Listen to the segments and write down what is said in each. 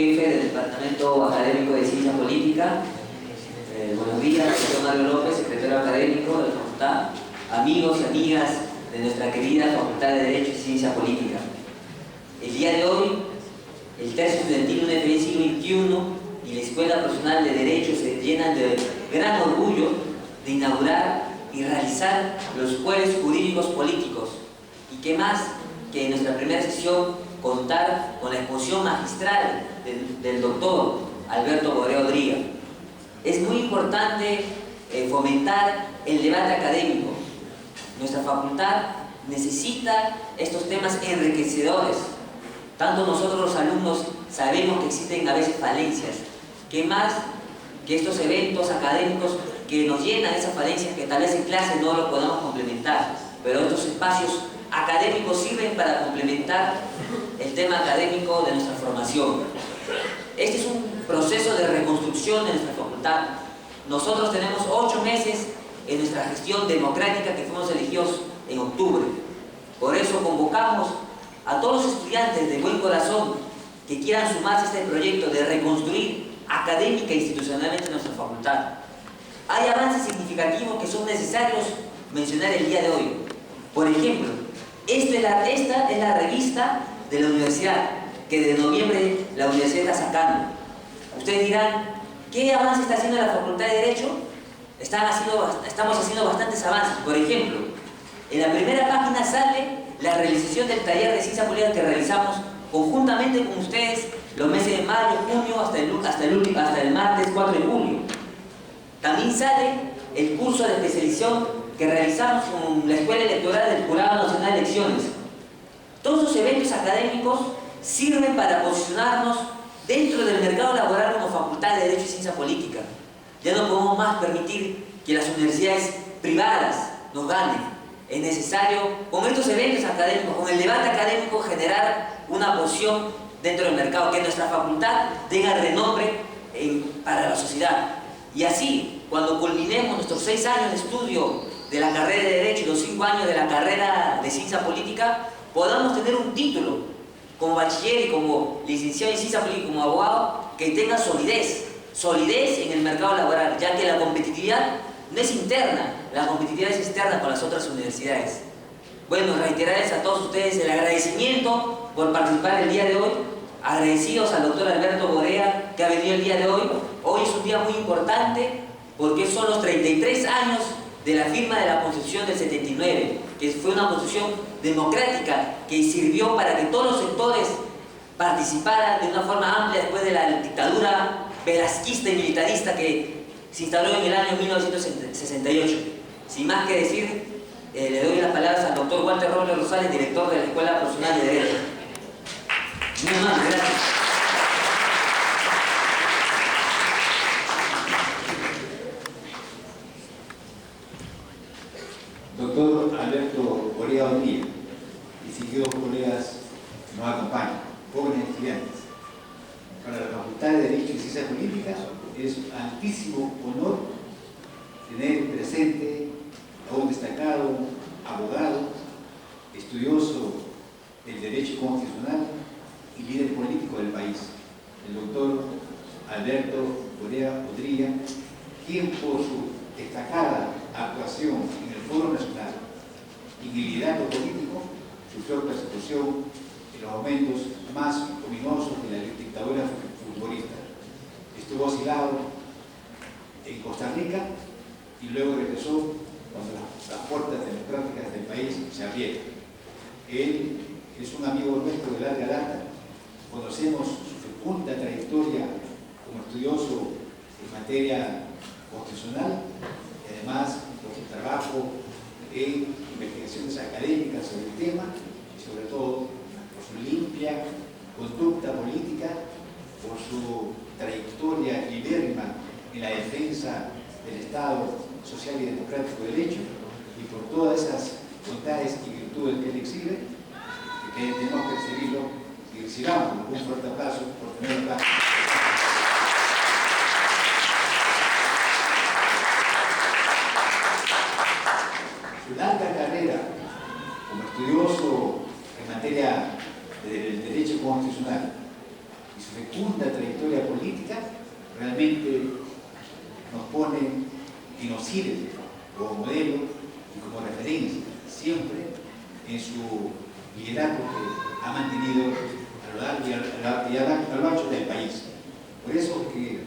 jefe del Departamento Académico de Ciencia Política. Buenos días, doctor Mario López, secretario académico de la facultad, amigos y amigas de nuestra querida Facultad de Derecho y Ciencia Política. El día de hoy, el tercio estudiantil UNFB siglo XXI y la Escuela Profesional de Derecho se llenan de gran orgullo de inaugurar y realizar los jueves jurídicos políticos. Y qué más que en nuestra primera sesión contar con la exposición magistral del doctor Alberto Borea Odría. Es muy importante fomentar el debate académico. Nuestra facultad necesita estos temas enriquecedores. Tanto nosotros los alumnos sabemos que existen a veces falencias. ¿Qué más que estos eventos académicos que nos llenan esas falencias que tal vez en clase no lo podamos complementar? Pero estos espacios académicos sirven para complementar el tema académico de nuestra formación. Este es un proceso de reconstrucción de nuestra facultad. Nosotros tenemos 8 meses en nuestra gestión democrática que fuimos elegidos en octubre. Por eso convocamos a todos los estudiantes de buen corazón que quieran sumarse a este proyecto de reconstruir académica e institucionalmente nuestra facultad. Hay avances significativos que son necesarios mencionar el día de hoy. Por ejemplo, esta es la revista de la universidad, que de noviembre la universidad está sacando. Ustedes dirán, ¿qué avance está haciendo la Facultad de Derecho? Estamos haciendo bastantes avances. Por ejemplo, en la primera página sale la realización del taller de ciencia política que realizamos conjuntamente con ustedes los meses de mayo, junio, hasta el martes 4 de julio. También sale el curso de especialización que realizamos con la Escuela Electoral del Jurado Nacional de Elecciones. Todos los eventos académicos sirven para posicionarnos dentro del mercado laboral como Facultad de Derecho y Ciencia Política. Ya no podemos más permitir que las universidades privadas nos ganen. Es necesario, con estos eventos académicos, con el debate académico, generar una posición dentro del mercado, que nuestra facultad tenga renombre para la sociedad. Y así, cuando culminemos nuestros 6 años de estudio de la carrera de Derecho y los 5 años de la carrera de Ciencia Política, podamos tener un título como bachiller y como licenciado en Ciencia Política, como abogado, que tenga solidez en el mercado laboral, ya que la competitividad no es interna, la competitividad es externa con las otras universidades. Bueno, reiterarles a todos ustedes el agradecimiento por participar el día de hoy, agradecidos al doctor Alberto Borea que ha venido el día de hoy. Hoy es un día muy importante porque son los 33 años de la firma de la Constitución del 79, que fue una Constitución democrática que sirvió para que todos los sectores participaran de una forma amplia después de la dictadura velasquista y militarista que se instaló en el año 1968. Sin más que decir, le doy las palabras al doctor Walter Robles Rosales, director de la Escuela Profesional de Derecho. Muy más, gracias. Doctor Alberto Borea Odría, distinguidos colegas que nos acompañan, jóvenes estudiantes. Para la Facultad de Derecho y Ciencia Política es un altísimo honor tener presente a un destacado abogado, estudioso del derecho constitucional y líder político del país, el doctor Alberto Borea Odría, quien por su destacada actuación en el Foro Nacional y en el liderazgo político sufrió persecución en los momentos más ominosos de la dictadura futbolista. Estuvo asilado en Costa Rica y luego regresó cuando las puertas democráticas del país se abrieron. Él es un amigo nuestro de larga data. Conocemos su fecunda trayectoria como estudioso en materia constitucional y además por su trabajo en investigaciones académicas sobre el tema y sobre todo por su limpia conducta política, por su trayectoria libérrima en la defensa del Estado social y democrático de derecho y por todas esas bondades y virtudes que él exhibe, que tenemos que recibirlo y recibamos un fuerte aplauso por tenerlo acá. Su larga carrera como estudioso en materia del derecho constitucional y su fecunda realmente nos pone y nos sirve como modelo y como referencia siempre en su liderazgo que ha mantenido a lo largo y a lo ancho del país. Por eso que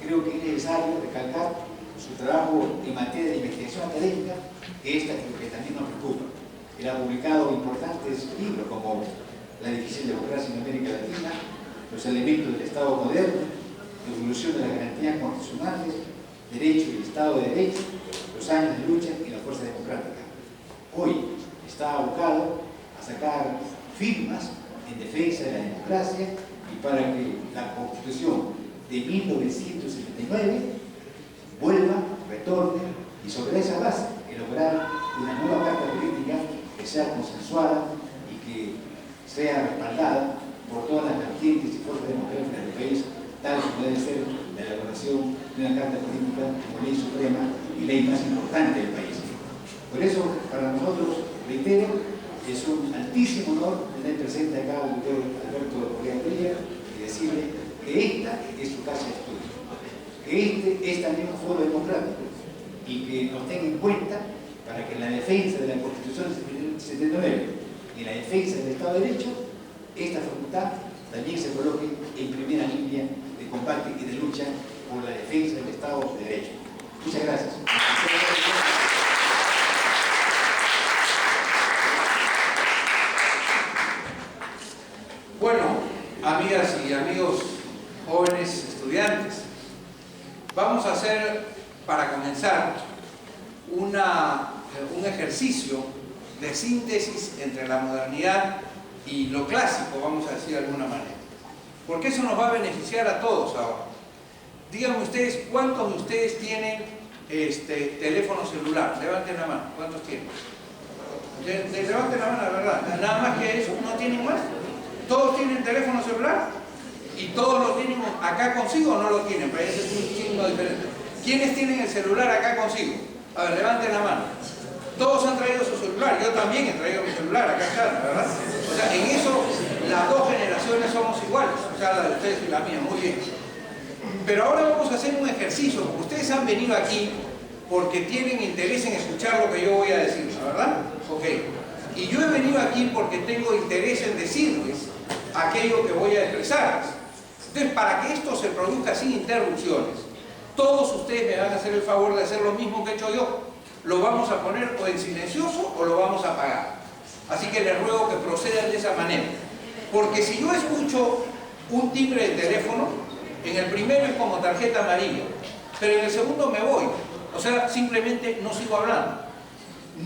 creo que es necesario recalcar su trabajo en materia de investigación académica, que esta creo que también nos preocupa. Él ha publicado importantes libros como La difícil democracia en América Latina, Los elementos del Estado moderno, Evolución de las garantías constitucionales, Derecho y Estado de Derecho, Los años de lucha y la fuerza democrática. Hoy está abocado a sacar firmas en defensa de la democracia y para que la Constitución de 1979 vuelva, retorne y sobre esa base elaborar una nueva carta política que sea consensuada y que sea respaldada por todas las vertientes y fuerzas democráticas del país, tal como debe ser la elaboración de una carta política como ley suprema y ley más importante del país. Por eso, para nosotros, reitero, es un altísimo honor tener presente acá al doctor Alberto Correa Trilla y decirle que esta es su casa de estudio, que este es también un foro democrático y que nos tenga en cuenta para que en la defensa de la Constitución del 79 y en la defensa del Estado de Derecho, esta facultad también se coloque en primera línea de combate y de lucha por la defensa del Estado de Derecho. Muchas gracias. Bueno, amigas y amigos, jóvenes estudiantes, vamos a hacer, para comenzar, un ejercicio de síntesis entre la modernidad y lo clásico, vamos a decir de alguna manera. Porque eso nos va a beneficiar a todos ahora. Díganme ustedes, ¿cuántos de ustedes tienen teléfono celular? Levanten la mano, ¿cuántos tienen? Levanten la mano, la verdad. Nada más que eso, ¿no tienen más? ¿Todos tienen teléfono celular? ¿Y todos lo tienen acá consigo o no lo tienen? Pero ese es un signo diferente. ¿Quiénes tienen el celular acá consigo? A ver, levanten la mano. Todos han traído su celular. Yo también he traído mi celular, acá está, ¿verdad? O sea, en eso las dos generaciones somos iguales. O sea, la de ustedes y la mía, muy bien. Pero ahora vamos a hacer un ejercicio. Ustedes han venido aquí porque tienen interés en escuchar lo que yo voy a decir, ¿verdad? Ok. Y yo he venido aquí porque tengo interés en decirles aquello que voy a expresarles. Entonces, para que esto se produzca sin interrupciones, todos ustedes me van a hacer el favor de hacer lo mismo que he hecho yo. Lo vamos a poner o en silencioso o lo vamos a apagar. Así que les ruego que procedan de esa manera. Porque si yo escucho un timbre de teléfono, en el primero es como tarjeta amarilla, pero en el segundo me voy. O sea, simplemente no sigo hablando.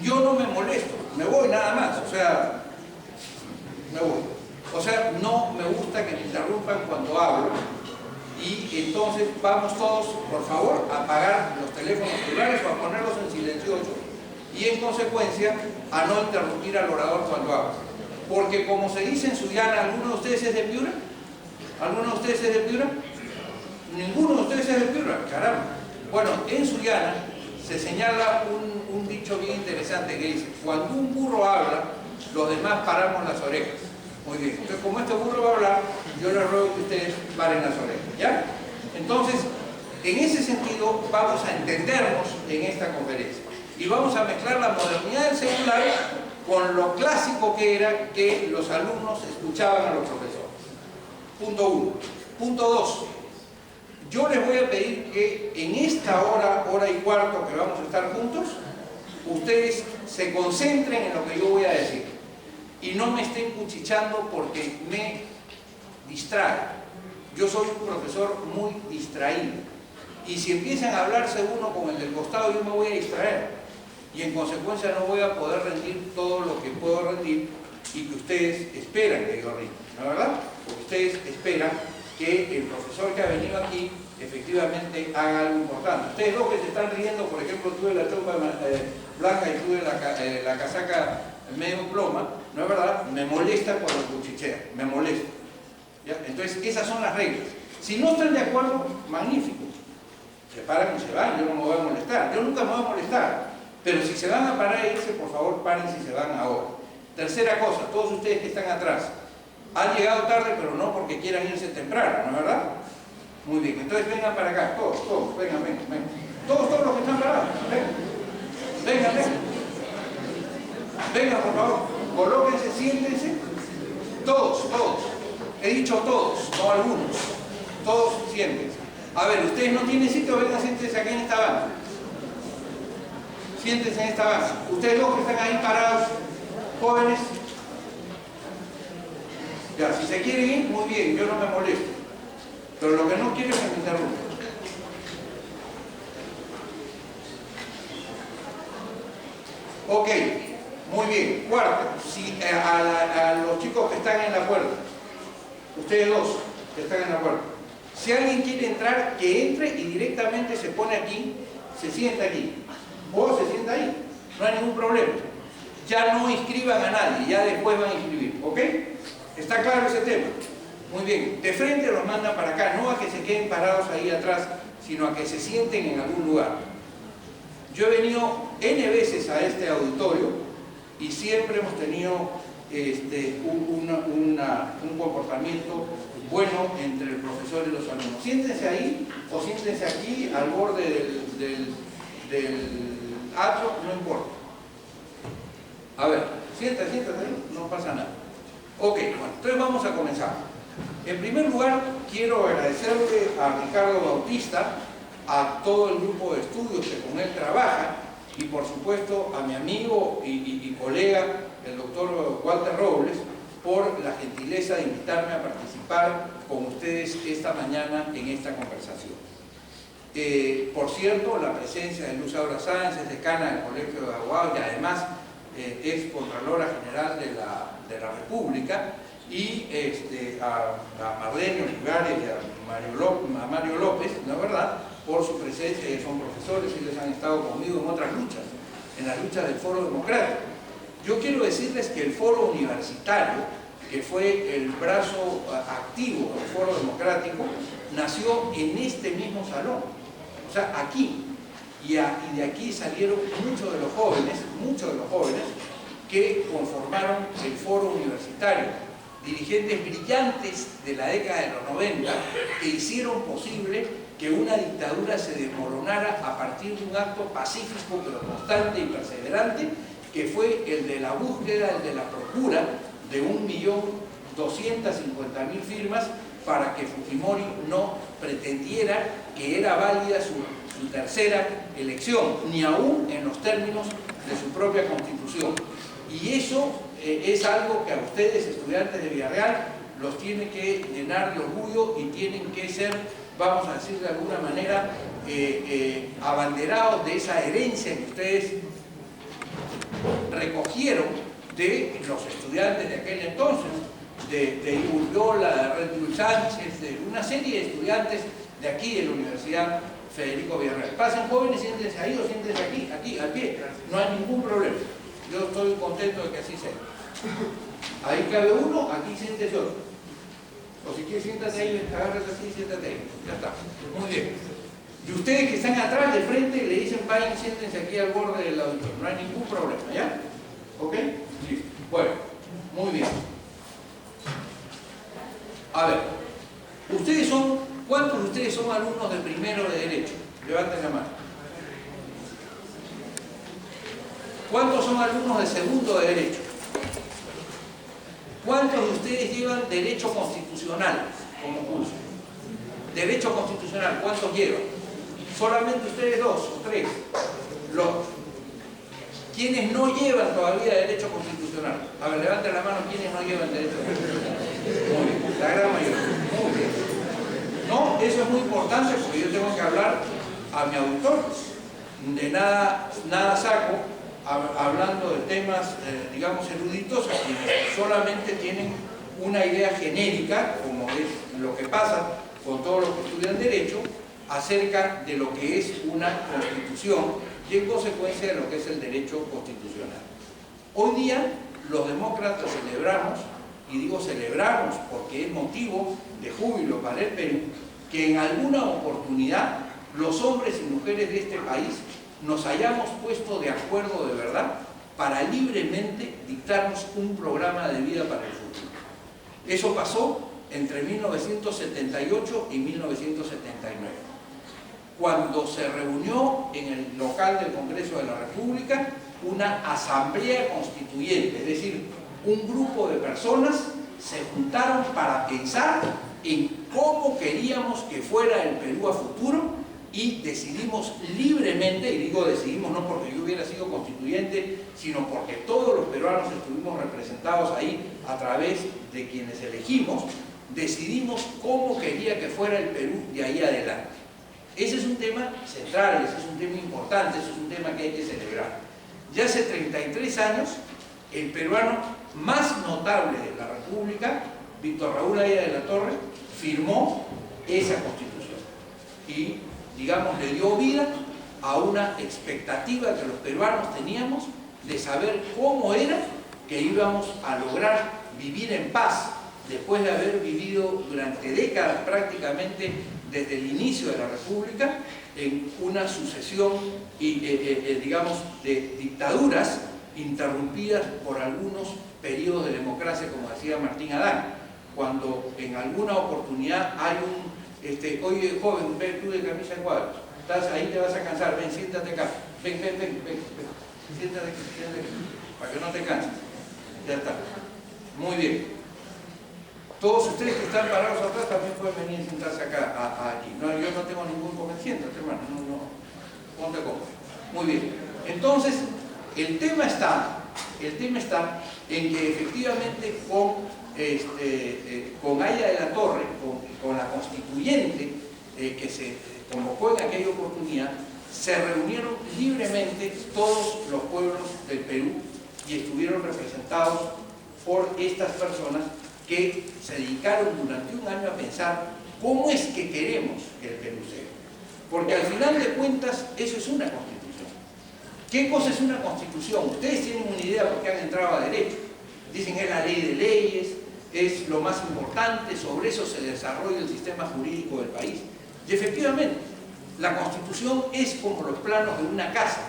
Yo no me molesto, me voy nada más. O sea, me voy. O sea, no me gusta que me interrumpan cuando hablo. Y entonces vamos todos, por favor, a apagar los teléfonos celulares o a ponerlos en silencioso y en consecuencia a no interrumpir al orador cuando habla. Porque como se dice en Sullana, ¿alguno de ustedes es de Piura? ¿Alguno de ustedes es de Piura? Ninguno de ustedes es de Piura, caramba. Bueno, en Sullana se señala un dicho bien interesante que dice: cuando un burro habla, los demás paramos las orejas. Muy bien, entonces como este burro va a hablar, yo les ruego que ustedes paren las orejas, ¿ya? Entonces, en ese sentido, vamos a entendernos en esta conferencia y vamos a mezclar la modernidad del celular con lo clásico que era que los alumnos escuchaban a los profesores. Punto 1. Punto 2. Yo les voy a pedir que en esta hora y cuarto que vamos a estar juntos, ustedes se concentren en lo que yo voy a decir y no me estén cuchicheando porque me distrae. Yo soy un profesor muy distraído y si empiezan a hablarse uno con el del costado, yo me voy a distraer y en consecuencia no voy a poder rendir todo lo que puedo rendir y que ustedes esperan que yo rinda, ¿no es verdad? Porque ustedes esperan que el profesor que ha venido aquí efectivamente haga algo importante. Ustedes dos que se están riendo, por ejemplo, tuve la chompa blanca y tuve la casaca medio ploma, ¿no es verdad? Me molesta cuando cuchichean, me molesta. ¿Ya? Entonces, esas son las reglas. Si no están de acuerdo, magnífico. Se paran y se van, yo no me voy a molestar. Yo nunca me voy a molestar. Pero si se van a parar e irse, por favor, paren si se van ahora. Tercera cosa, todos ustedes que están atrás, han llegado tarde, pero no porque quieran irse temprano, ¿no es verdad? Muy bien, entonces vengan para acá, todos, vengan. Todos los que están parados, vengan. Vengan, por favor, colóquense, siéntense. Todos. He dicho todos, no algunos. Todos siéntense. A ver, ustedes no tienen sitio, vengan, siéntense aquí en esta banca. Siéntense en esta banca. Ustedes dos que están ahí parados, jóvenes. Ya, si se quieren ir, muy bien, yo no me molesto. Pero lo que no quiero es que me interrumpan. Ok, muy bien. Cuarto, si, a los chicos que están en la puerta, ustedes dos que están en la puerta, si alguien quiere entrar, que entre y directamente se pone aquí, se sienta aquí. O se sienta ahí, no hay ningún problema. Ya no inscriban a nadie, ya después van a inscribir, ¿ok? ¿Está claro ese tema? Muy bien, de frente los mandan para acá, no a que se queden parados ahí atrás, sino a que se sienten en algún lugar. Yo he venido N veces a este auditorio y siempre hemos tenido un comportamiento bueno entre el profesor y los alumnos. Siéntense ahí o siéntense aquí al borde del atrio, no importa. A ver, siéntate ahí, no pasa nada. Ok, bueno, entonces vamos a comenzar. En primer lugar, quiero agradecerle a Ricardo Bautista, a todo el grupo de estudios que con él trabaja, y por supuesto a mi amigo y colega, el doctor Walter Robles, por la gentileza de invitarme a participar con ustedes esta mañana en esta conversación. Por cierto, la presencia de Luz Aura Sáenz, es decana del Colegio de Abogados y además es Contralora General de la República, y a Marlene Olivares y a Mario López, ¿no es verdad?, por su presencia. Son profesores, ellos han estado conmigo en otras luchas, en la lucha del Foro Democrático. Yo quiero decirles que el Foro Universitario, que fue el brazo activo del Foro Democrático, nació en este mismo salón, o sea, aquí. Y de aquí salieron muchos de los jóvenes que conformaron el Foro Universitario. Dirigentes brillantes de la década de los 90 que hicieron posible que una dictadura se desmoronara a partir de un acto pacífico pero constante y perseverante, que fue el de la búsqueda, el de la procura de 1.250.000 firmas para que Fujimori no pretendiera que era válida su tercera elección, ni aún en los términos de su propia constitución. Y eso es algo que a ustedes, estudiantes de Villarreal, los tiene que llenar de orgullo y tienen que ser, vamos a decir de alguna manera, abanderados de esa herencia que ustedes recogieron de los estudiantes de aquel entonces, de Uriola, de Redul Sánchez, de una serie de estudiantes de aquí, de la Universidad Federico Villarreal. Pasen jóvenes, siéntense ahí o siéntense aquí, al pie, no hay ningún problema. Yo estoy contento de que así sea. Ahí cabe uno, aquí siéntese otro. O si quieres, siéntate ahí, agarras así, siéntate ahí. Ya está. Muy bien. Y ustedes que están atrás, de frente, le dicen, vayan, siéntense aquí al borde del auditorio. No hay ningún problema, ¿ya? ¿Ok? Sí. Bueno, muy bien. A ver, ¿cuántos de ustedes son alumnos de primero de Derecho? Levanten la mano. ¿Cuántos son alumnos de segundo de Derecho? ¿Cuántos de ustedes llevan Derecho Constitucional como curso? Derecho Constitucional, ¿cuántos llevan? ¿Solamente ustedes dos o tres? ¿Quiénes no llevan todavía Derecho Constitucional? A ver, levanten la mano, ¿quiénes no llevan Derecho Constitucional? Muy bien, la gran mayoría. Muy bien. No, eso es muy importante porque yo tengo que hablar a mi auditor. De nada saco hablando de temas, digamos, eruditos, que solamente tienen una idea genérica, como es lo que pasa con todos los que estudian Derecho, acerca de lo que es una Constitución y en consecuencia de lo que es el derecho constitucional. Hoy día los demócratas celebramos, y digo celebramos porque es motivo de júbilo para el Perú, que en alguna oportunidad los hombres y mujeres de este país nos hayamos puesto de acuerdo de verdad para libremente dictarnos un programa de vida para el futuro. Eso pasó entre 1978 y 1979, cuando se reunió en el local del Congreso de la República una asamblea constituyente, es decir, un grupo de personas se juntaron para pensar en cómo queríamos que fuera el Perú a futuro y decidimos libremente, y digo decidimos no porque yo hubiera sido constituyente, sino porque todos los peruanos estuvimos representados ahí a través de quienes elegimos, decidimos cómo quería que fuera el Perú de ahí adelante. Ese es un tema central, ese es un tema importante, ese es un tema que hay que celebrar. Ya hace 33 años, el peruano más notable de la República, Víctor Raúl Haya de la Torre, firmó esa Constitución y, digamos, le dio vida a una expectativa que los peruanos teníamos de saber cómo era que íbamos a lograr vivir en paz después de haber vivido durante décadas prácticamente desde el inicio de la República en una sucesión digamos, de dictaduras interrumpidas por algunos periodos de democracia, como decía Martín Adán, cuando en alguna oportunidad hay un, oye joven, ven tú de camisa de cuadros, estás ahí, te vas a cansar, ven, siéntate acá, ven, siéntate aquí, para que no te canses, ya está, muy bien. Todos ustedes que están parados atrás también pueden venir a sentarse acá, aquí. No, yo no tengo ningún inconveniente, hermano, no, ponte cómodo. Muy bien. Entonces, el tema está en que efectivamente con Haya de la Torre, con la constituyente que se convocó en aquella oportunidad, se reunieron libremente todos los pueblos del Perú y estuvieron representados por estas personas que se dedicaron durante un año a pensar cómo es que queremos que el Perú sea. Porque al final de cuentas, eso es una constitución. ¿Qué cosa es una constitución? Ustedes tienen una idea porque han entrado a derecho. Dicen que es la ley de leyes, es lo más importante, sobre eso se desarrolla el sistema jurídico del país. Y efectivamente, la constitución es como los planos de una casa.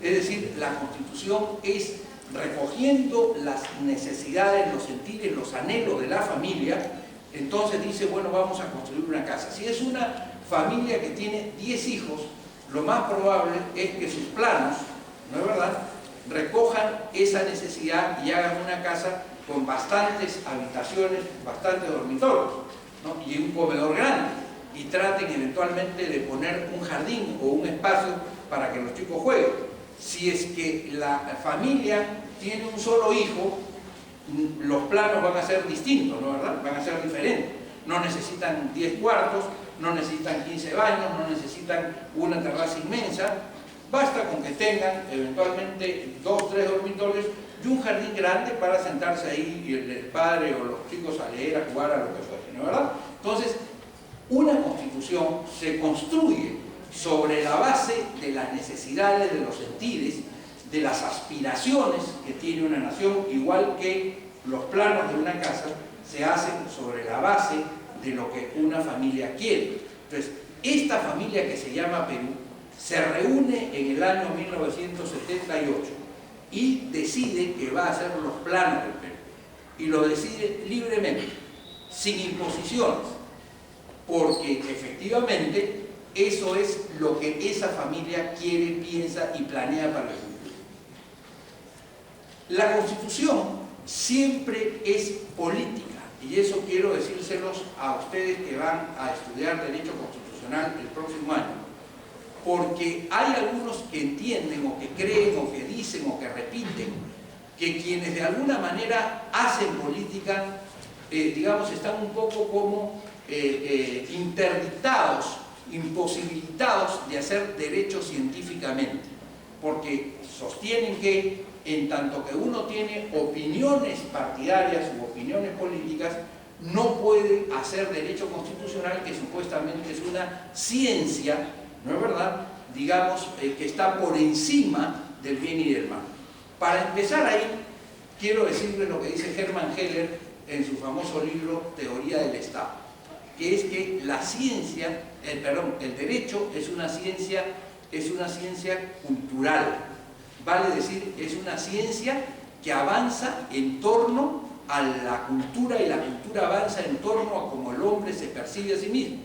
Es decir, la constitución es recogiendo las necesidades, los sentires, los anhelos de la familia, entonces dice, bueno, vamos a construir una casa. Si es una familia que tiene 10 hijos, lo más probable es que sus planos, ¿no es verdad?, recojan esa necesidad y hagan una casa con bastantes habitaciones, bastantes dormitorios, ¿no?, y un comedor grande, y traten eventualmente de poner un jardín o un espacio para que los chicos jueguen. Si es que la familia tiene un solo hijo, los planos van a ser distintos, ¿no es verdad? Van a ser diferentes. No necesitan 10 cuartos, no necesitan 15 baños, no necesitan una terraza inmensa. Basta con que tengan eventualmente 2 o 3 dormitorios y un jardín grande para sentarse ahí y el padre o los chicos a leer, a jugar, a lo que fuere, ¿no es verdad? Entonces, una constitución se construye sobre la base de las necesidades, de los sentires, de las aspiraciones que tiene una nación, igual que los planos de una casa se hacen sobre la base de lo que una familia quiere. Entonces, esta familia que se llama Perú se reúne en el año 1978 y decide que va a hacer los planos del Perú. Y lo decide libremente, sin imposiciones, porque efectivamente eso es lo que esa familia quiere, piensa y planea para el futuro. La Constitución siempre es política, y eso quiero decírselos a ustedes que van a estudiar Derecho Constitucional el próximo año, porque hay algunos que entienden o que creen o que dicen o que repiten que quienes de alguna manera hacen política, digamos, están un poco como interdictados, imposibilitados de hacer derecho científicamente, porque sostienen que en tanto que uno tiene opiniones partidarias u opiniones políticas, no puede hacer derecho constitucional, que supuestamente es una ciencia, ¿no es verdad?, digamos, que está por encima del bien y del mal. Para empezar ahí, quiero decirles lo que dice Hermann Heller en su famoso libro Teoría del Estado, que es que la ciencia, el derecho es una ciencia cultural, vale decir, es una ciencia que avanza en torno a la cultura, y la cultura avanza en torno a cómo el hombre se percibe a sí mismo.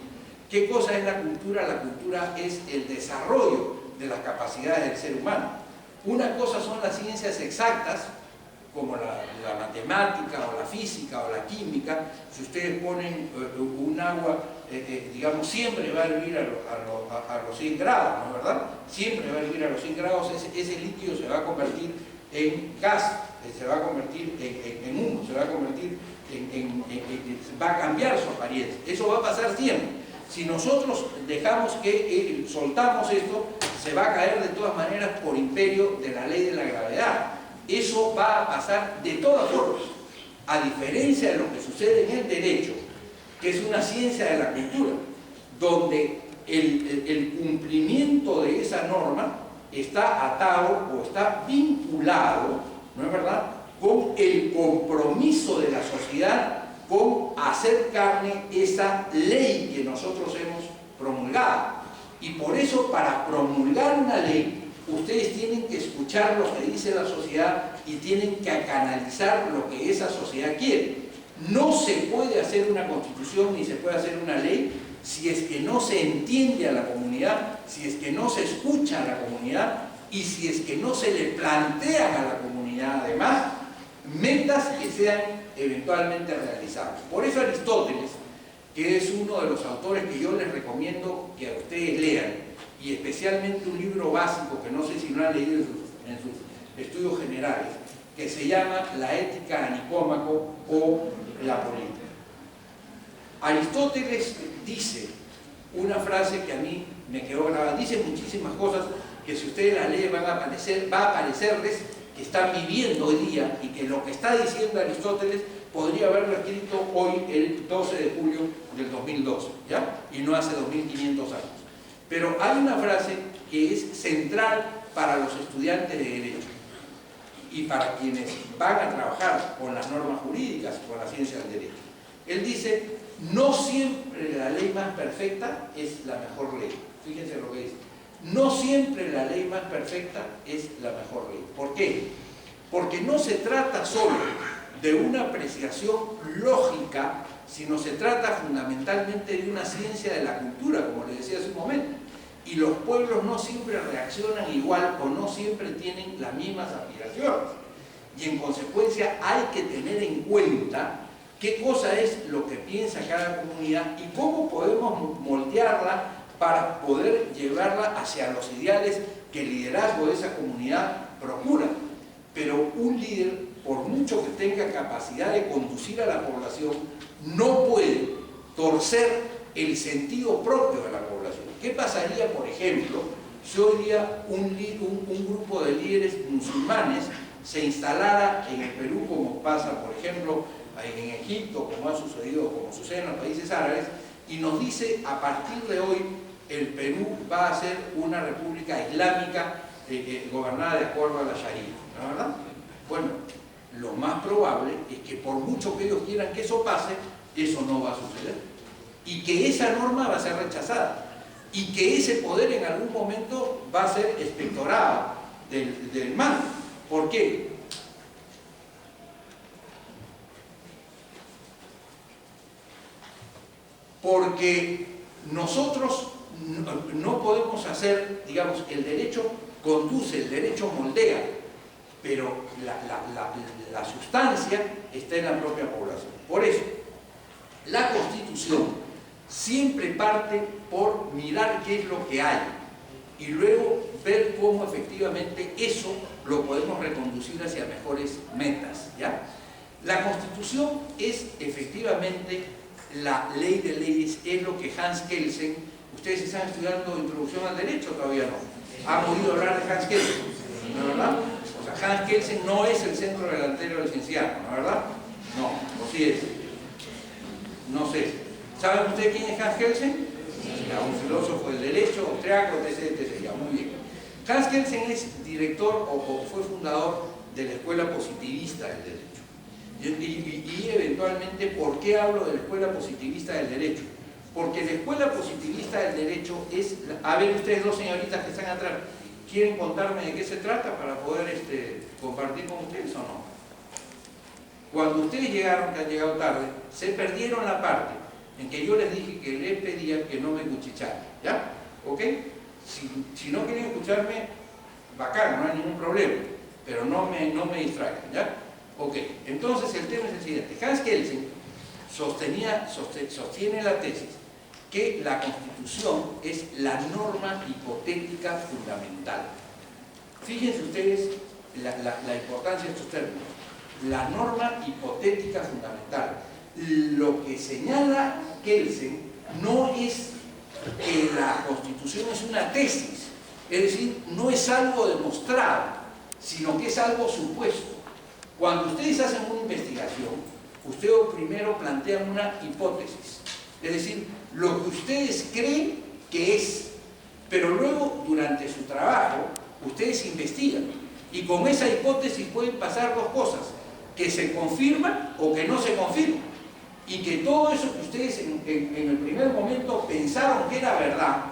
¿Qué cosa es la cultura? La cultura es el desarrollo de las capacidades del ser humano. Una cosa son las ciencias exactas, como la matemática o la física o la química. Si ustedes ponen un agua, digamos, siempre va a hervir a los 100 grados, ¿no es verdad? Siempre va a hervir a los 100 grados, ese líquido se va a convertir en gas, se va a convertir en humo, se va a convertir va a cambiar su apariencia. Eso va a pasar siempre. Si nosotros dejamos que soltamos esto, se va a caer de todas maneras por imperio de la ley de la gravedad. Eso va a pasar de todas formas, a diferencia de lo que sucede en el derecho, que es una ciencia de la cultura, donde el cumplimiento de esa norma está atado o está vinculado, ¿no es verdad?, con el compromiso de la sociedad con hacer carne esa ley que nosotros hemos promulgado. Y por eso, para promulgar una ley, ustedes tienen que escuchar lo que dice la sociedad y tienen que canalizar lo que esa sociedad quiere. No se puede hacer una constitución ni se puede hacer una ley si es que no se entiende a la comunidad, si es que no se escucha a la comunidad y si es que no se le plantean a la comunidad, además, metas que sean eventualmente realizables. Por eso Aristóteles, que es uno de los autores que yo les recomiendo que a ustedes lean, y especialmente un libro básico que no sé si lo han leído en sus estudios generales, que se llama La ética a Nicómaco o la política. Aristóteles dice una frase que a mí me quedó grabada, dice muchísimas cosas que si ustedes las leen va a aparecerles que están viviendo hoy día y que lo que está diciendo Aristóteles podría haberlo escrito hoy el 12 de julio del 2012, ¿ya? Y no hace 2500 años. Pero hay una frase que es central para los estudiantes de Derecho y para quienes van a trabajar con las normas jurídicas, con la ciencia del derecho. Él dice, no siempre la ley más perfecta es la mejor ley. Fíjense lo que dice. No siempre la ley más perfecta es la mejor ley. ¿Por qué? Porque no se trata solo de una apreciación lógica, sino se trata fundamentalmente de una ciencia de la cultura, como les decía hace un momento. Y los pueblos no siempre reaccionan igual o no siempre tienen las mismas aspiraciones. Y en consecuencia hay que tener en cuenta qué cosa es lo que piensa cada comunidad y cómo podemos moldearla para poder llevarla hacia los ideales que el liderazgo de esa comunidad procura. Pero un líder, por mucho que tenga capacidad de conducir a la población, no puede torcer el sentido propio de la población. ¿Qué pasaría, por ejemplo, si hoy día un grupo de líderes musulmanes se instalara en el Perú, como pasa, por ejemplo, en Egipto, como ha sucedido, como sucede en los países árabes, y nos dice, a partir de hoy, el Perú va a ser una república islámica gobernada de acuerdo a la Sharia, ¿no es verdad? Bueno, lo más probable es que por mucho que ellos quieran que eso pase, eso no va a suceder. Y que esa norma va a ser rechazada. Y que ese poder en algún momento va a ser expectorado del mal. ¿Por qué? Porque nosotros no podemos hacer, digamos, el derecho conduce, el derecho moldea, pero la sustancia está en la propia población. Por eso, la Constitución siempre parte por mirar qué es lo que hay y luego ver cómo efectivamente eso lo podemos reconducir hacia mejores metas, ¿ya? La Constitución es efectivamente la ley de leyes, es lo que Hans Kelsen, ustedes están estudiando Introducción al Derecho, todavía no, han oído hablar de Hans Kelsen, ¿no es verdad? O sea, Hans Kelsen no es el centro delantero del cienciano, ¿no es verdad? No, o sí es, no sé. ¿Saben ustedes quién es Hans Kelsen? Ya, un filósofo del derecho, austriaco, etc. Ya, muy bien. Hans Kelsen es director o fue fundador de la Escuela Positivista del Derecho. Y eventualmente, ¿por qué hablo de la Escuela Positivista del Derecho? Porque la Escuela Positivista del Derecho es... A ver, ustedes dos señoritas que están atrás, ¿quieren contarme de qué se trata para poder compartir con ustedes o no? Cuando ustedes llegaron, que han llegado tarde, se perdieron la parte en que yo les dije que les pedía que no me cuchicharan, ¿ya? ¿Ok? Si no quieren escucharme, bacán, no hay ningún problema, pero no me distraigan, ¿ya? Ok, entonces el tema es el siguiente. Hans Kelsen sostiene la tesis que la Constitución es la norma hipotética fundamental. Fíjense ustedes la importancia de estos términos. La norma hipotética fundamental. Lo que señala Kelsen no es que la Constitución es una tesis, es decir, no es algo demostrado, sino que es algo supuesto. Cuando ustedes hacen una investigación, ustedes primero plantean una hipótesis, es decir, lo que ustedes creen que es, pero luego durante su trabajo ustedes investigan y con esa hipótesis pueden pasar dos cosas, que se confirman o que no se confirman, y que todo eso que ustedes en el primer momento pensaron que era verdad,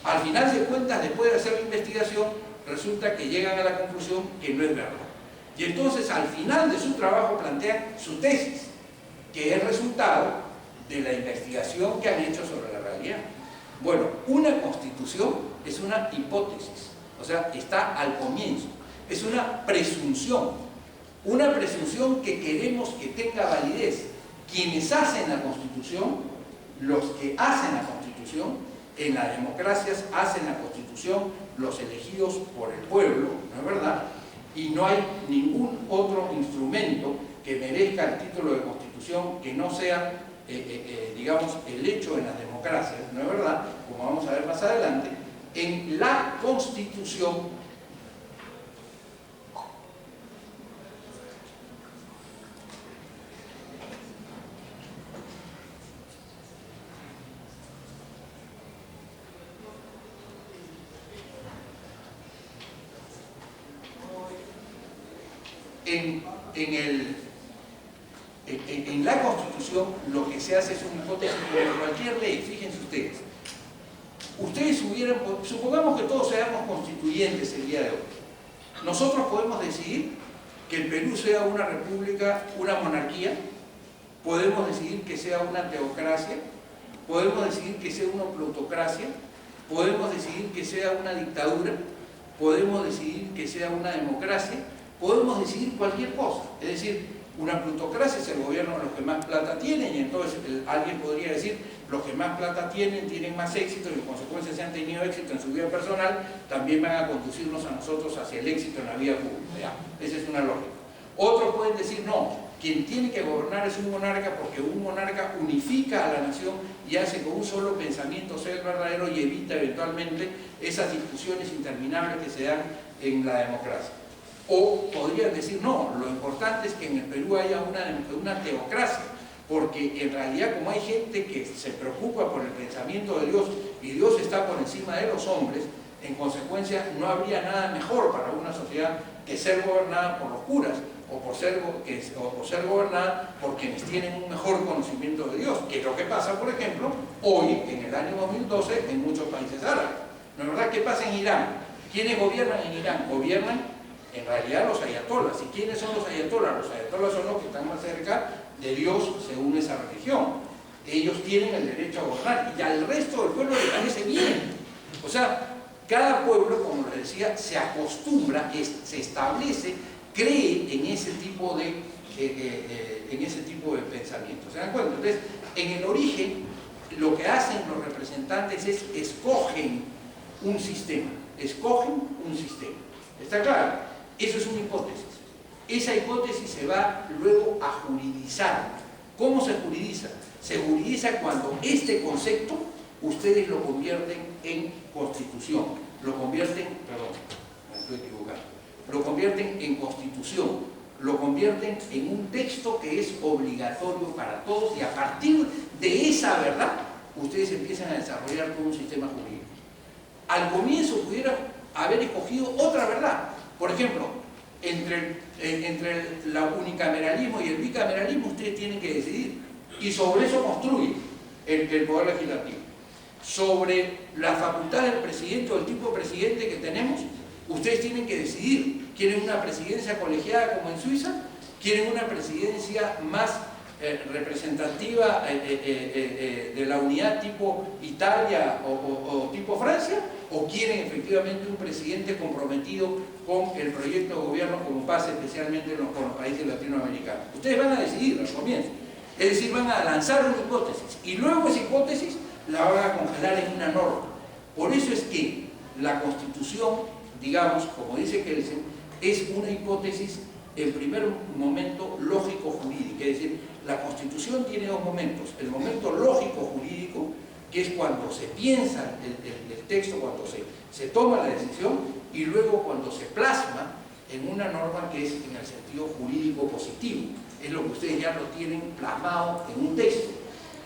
al final de cuentas, después de hacer la investigación, resulta que llegan a la conclusión que no es verdad. Y entonces al final de su trabajo plantean su tesis, que es resultado de la investigación que han hecho sobre la realidad. Bueno, una constitución es una hipótesis, o sea, está al comienzo, es una presunción que queremos que tenga validez. Quienes hacen la Constitución, los que hacen la Constitución, en las democracias hacen la Constitución los elegidos por el pueblo, ¿no es verdad? Y no hay ningún otro instrumento que merezca el título de Constitución que no sea, digamos, el hecho en las democracias, ¿no es verdad? Como vamos a ver más adelante, en la Constitución en la Constitución lo que se hace es una hipótesis de cualquier ley. Fíjense ustedes, supongamos que todos seamos constituyentes el día de hoy. Nosotros podemos decidir que el Perú sea una república, una monarquía, podemos decidir que sea una teocracia, podemos decidir que sea una plutocracia, podemos decidir que sea una dictadura, podemos decidir que sea una democracia, podemos decidir cualquier cosa. Es decir, una plutocracia es el gobierno de los que más plata tienen, y entonces alguien podría decir, los que más plata tienen más éxito, y en consecuencia, si han tenido éxito en su vida personal, también van a conducirnos a nosotros hacia el éxito en la vida pública. ¿Ya? Esa es una lógica. Otros pueden decir, no, quien tiene que gobernar es un monarca, porque un monarca unifica a la nación y hace con un solo pensamiento ser el verdadero y evita eventualmente esas discusiones interminables que se dan en la democracia. O podrían decir, no, lo importante es que en el Perú haya una teocracia, porque en realidad como hay gente que se preocupa por el pensamiento de Dios y Dios está por encima de los hombres, en consecuencia no habría nada mejor para una sociedad que ser gobernada por los curas o ser gobernada por quienes tienen un mejor conocimiento de Dios, que es lo que pasa, por ejemplo, hoy, en el año 2012, en muchos países árabes. ¿No es verdad? ¿Qué pasa en Irán? ¿Quiénes gobiernan en Irán? Gobiernan en realidad los ayatolas. ¿Y quiénes son los ayatolas? Los ayatolas son los que están más cerca de Dios según esa religión. Ellos tienen el derecho a gobernar y al resto del pueblo le parece bien. O sea, cada pueblo, como les decía, se acostumbra, se establece, cree en ese tipo de pensamiento. ¿Se dan cuenta? Entonces, en el origen, lo que hacen los representantes es escogen un sistema. Escogen un sistema. ¿Está claro? Eso es una hipótesis. Esa hipótesis se va luego a juridizar. ¿Cómo se juridiza? Se juridiza cuando este concepto ustedes lo convierten en constitución. Lo convierten, perdón, me estoy equivocando. Lo convierten en constitución. Lo convierten en un texto que es obligatorio para todos y a partir de esa verdad ustedes empiezan a desarrollar todo un sistema jurídico. Al comienzo pudieran haber escogido otra verdad. Por ejemplo, entre el unicameralismo y el bicameralismo ustedes tienen que decidir y sobre eso construyen el poder legislativo. Sobre la facultad del presidente o el tipo de presidente que tenemos, ustedes tienen que decidir. ¿Quieren una presidencia colegiada como en Suiza? quieren una presidencia más representativa de la unidad tipo Italia o tipo Francia, o quieren efectivamente un presidente comprometido con el proyecto de gobierno, como pasa especialmente con los países latinoamericanos. Ustedes van a decidir al comienzo, es decir, van a lanzar una hipótesis y luego esa hipótesis la van a congelar en una norma. Por eso es que la Constitución, digamos, como dice Kelsen, es una hipótesis en primer momento lógico-jurídica, es decir, la Constitución tiene dos momentos: el momento lógico-jurídico, que es cuando se piensa el texto, cuando se toma la decisión, y luego cuando se plasma en una norma que es en el sentido jurídico positivo, es lo que ustedes ya lo tienen plasmado en un texto.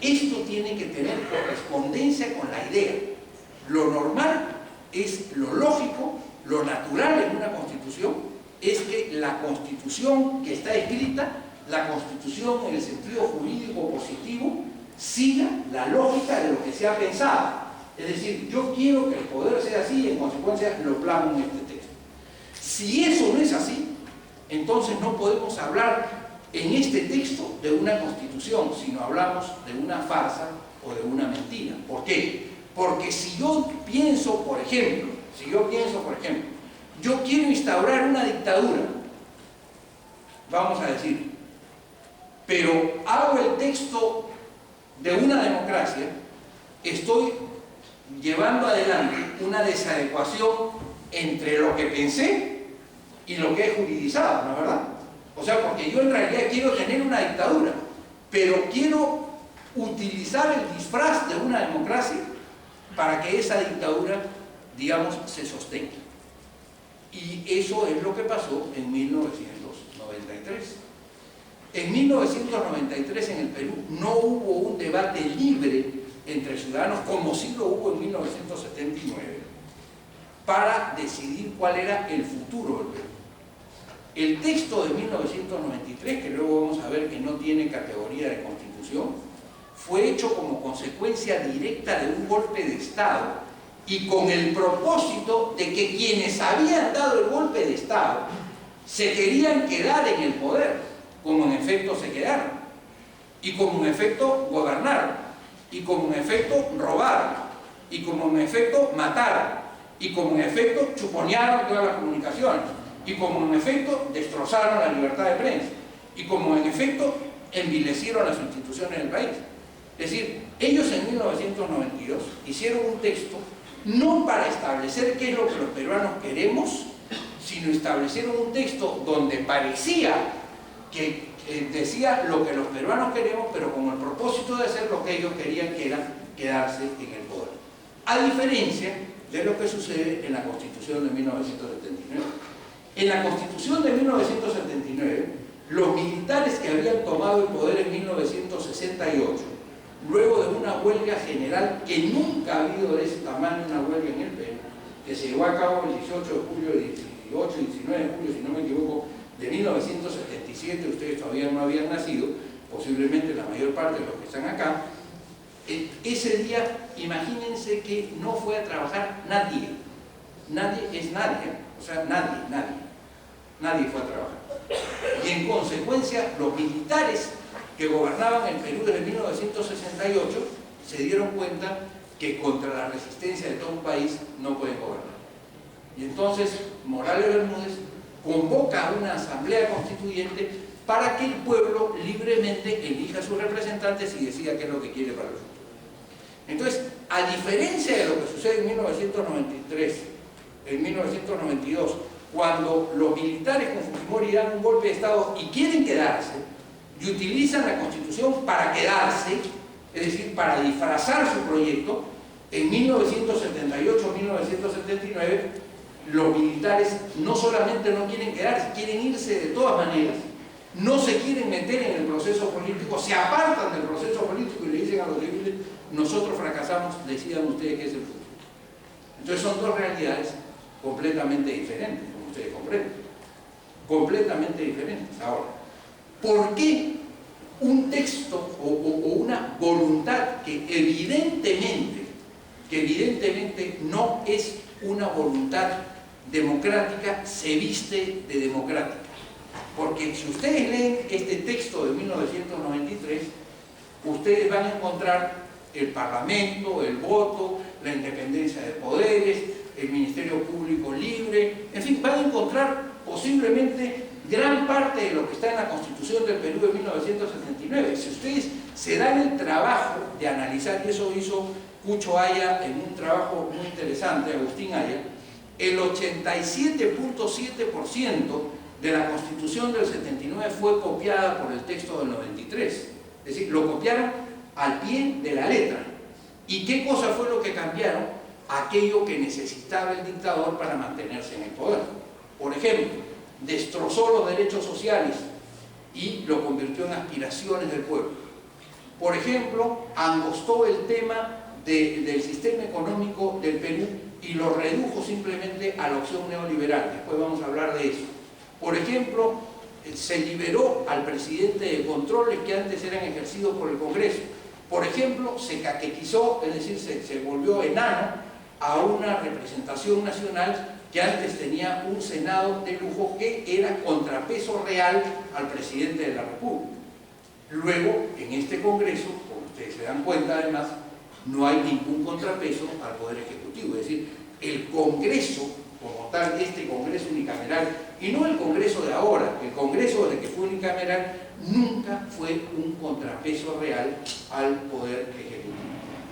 Esto tiene que tener correspondencia con la idea. Lo normal es lo lógico, lo natural en una Constitución es que la Constitución que está escrita, la Constitución en el sentido jurídico positivo, siga la lógica de lo que se ha pensado. Es decir, yo quiero que el poder sea así y en consecuencia lo plasmo en este texto. Si eso no es así, entonces no podemos hablar en este texto de una Constitución, sino hablamos de una farsa o de una mentira. ¿Por qué? Porque si yo pienso, por ejemplo, yo quiero instaurar una dictadura, vamos a decir, pero hago el texto de una democracia, estoy llevando adelante una desadecuación entre lo que pensé y lo que he juridizado, ¿no es verdad? O sea, porque yo en realidad quiero tener una dictadura, pero quiero utilizar el disfraz de una democracia para que esa dictadura, digamos, se sostenga. Y eso es lo que pasó en 1993. En 1993 en el Perú no hubo un debate libre entre ciudadanos, como sí lo hubo en 1979, para decidir cuál era el futuro del Perú. El texto de 1993, que luego vamos a ver que no tiene categoría de constitución, fue hecho como consecuencia directa de un golpe de Estado y con el propósito de que quienes habían dado el golpe de Estado se querían quedar en el poder, como en efecto se quedaron, y como en efecto gobernaron, y como en efecto robaron, y como en efecto mataron, y como en efecto chuponearon todas las comunicaciones, y como en efecto destrozaron la libertad de prensa, y como en efecto envilecieron las instituciones del país. Es decir, ellos en 1992 hicieron un texto no para establecer qué es lo que los peruanos queremos, sino establecieron un texto donde parecía que decía lo que los peruanos queremos, pero con el propósito de hacer lo que ellos querían, que era quedarse en el poder. A diferencia de lo que sucede en la Constitución de 1979. En la Constitución de 1979, los militares que habían tomado el poder en 1968, luego de una huelga general que nunca ha habido de ese tamaño, una huelga en el Perú, que se llevó a cabo el 18 de julio, 18 y 19 de julio, si no me equivoco, de 1977, ustedes todavía no habían nacido, posiblemente la mayor parte de los que están acá. Ese día, imagínense que no fue a trabajar nadie. Nadie es nadie, o sea, nadie fue a trabajar. Y en consecuencia, los militares que gobernaban el Perú desde 1968 se dieron cuenta que contra la resistencia de todo un país no pueden gobernar. Y entonces Morales Bermúdez convoca a una asamblea constituyente para que el pueblo libremente elija a sus representantes y decida qué es lo que quiere para el futuro. Entonces, a diferencia de lo que sucede en 1993, en 1992, cuando los militares con Fujimori dan un golpe de Estado y quieren quedarse, y utilizan la Constitución para quedarse, es decir, para disfrazar su proyecto, en 1978-1979, los militares no solamente no quieren quedarse, quieren irse de todas maneras, no se quieren meter en el proceso político, se apartan del proceso político y le dicen a los civiles: nosotros fracasamos, decidan ustedes qué es el futuro. Entonces son dos realidades completamente diferentes, como ustedes comprenden, completamente diferentes. Ahora, ¿por qué un texto o una voluntad que evidentemente no es una voluntad democrática se viste de democrática? Porque si ustedes leen este texto de 1993, ustedes van a encontrar el Parlamento, el voto, la independencia de poderes, el Ministerio Público libre, en fin, van a encontrar posiblemente gran parte de lo que está en la Constitución del Perú de 1979. Si ustedes se dan el trabajo de analizar, y eso hizo Cucho Aya en un trabajo muy interesante, Agustín Aya, el 87.7% de la Constitución del 79 fue copiada por el texto del 93. Es decir, lo copiaron al pie de la letra. ¿Y qué cosa fue lo que cambiaron? Aquello que necesitaba el dictador para mantenerse en el poder. Por ejemplo, destrozó los derechos sociales y lo convirtió en aspiraciones del pueblo. Por ejemplo, angostó el tema del sistema económico del Perú y lo redujo simplemente a la opción neoliberal. Después vamos a hablar de eso. Por ejemplo, se liberó al presidente de controles que antes eran ejercidos por el Congreso. Por ejemplo, se catequizó, es decir, se volvió enano a una representación nacional que antes tenía un Senado de lujo que era contrapeso real al presidente de la República. Luego, en este Congreso, como ustedes se dan cuenta además, no hay ningún contrapeso al Poder Ejecutivo. Es decir, el Congreso, como tal, este Congreso unicameral, y no el Congreso de ahora, el Congreso de que fue unicameral, nunca fue un contrapeso real al Poder Ejecutivo.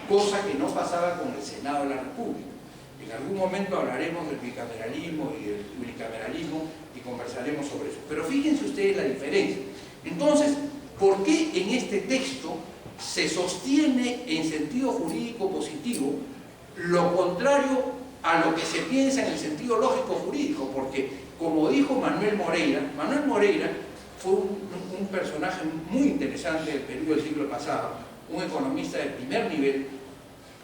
Cosa que no pasaba con el Senado de la República. En algún momento hablaremos del bicameralismo y del unicameralismo y conversaremos sobre eso. Pero fíjense ustedes la diferencia. Entonces, ¿por qué en este texto se sostiene en sentido jurídico positivo lo contrario a lo que se piensa en el sentido lógico jurídico? Porque, como dijo Manuel Moreira fue un personaje muy interesante del Perú del siglo pasado, un economista de primer nivel,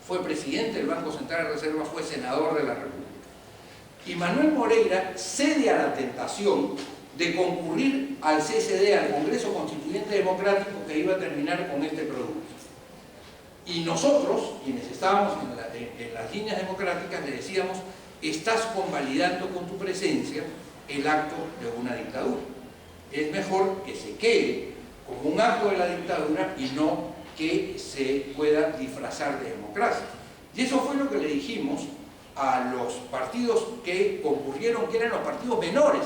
fue presidente del Banco Central de Reserva, fue senador de la República. Y Manuel Moreira cede a la tentación de concurrir al CCD, al Congreso Constituyente Democrático, que iba a terminar con este producto. Y nosotros, quienes estábamos en las líneas democráticas, le decíamos: estás convalidando con tu presencia el acto de una dictadura. Es mejor que se quede como un acto de la dictadura y no que se pueda disfrazar de democracia. Y eso fue lo que le dijimos a los partidos que concurrieron, que eran los partidos menores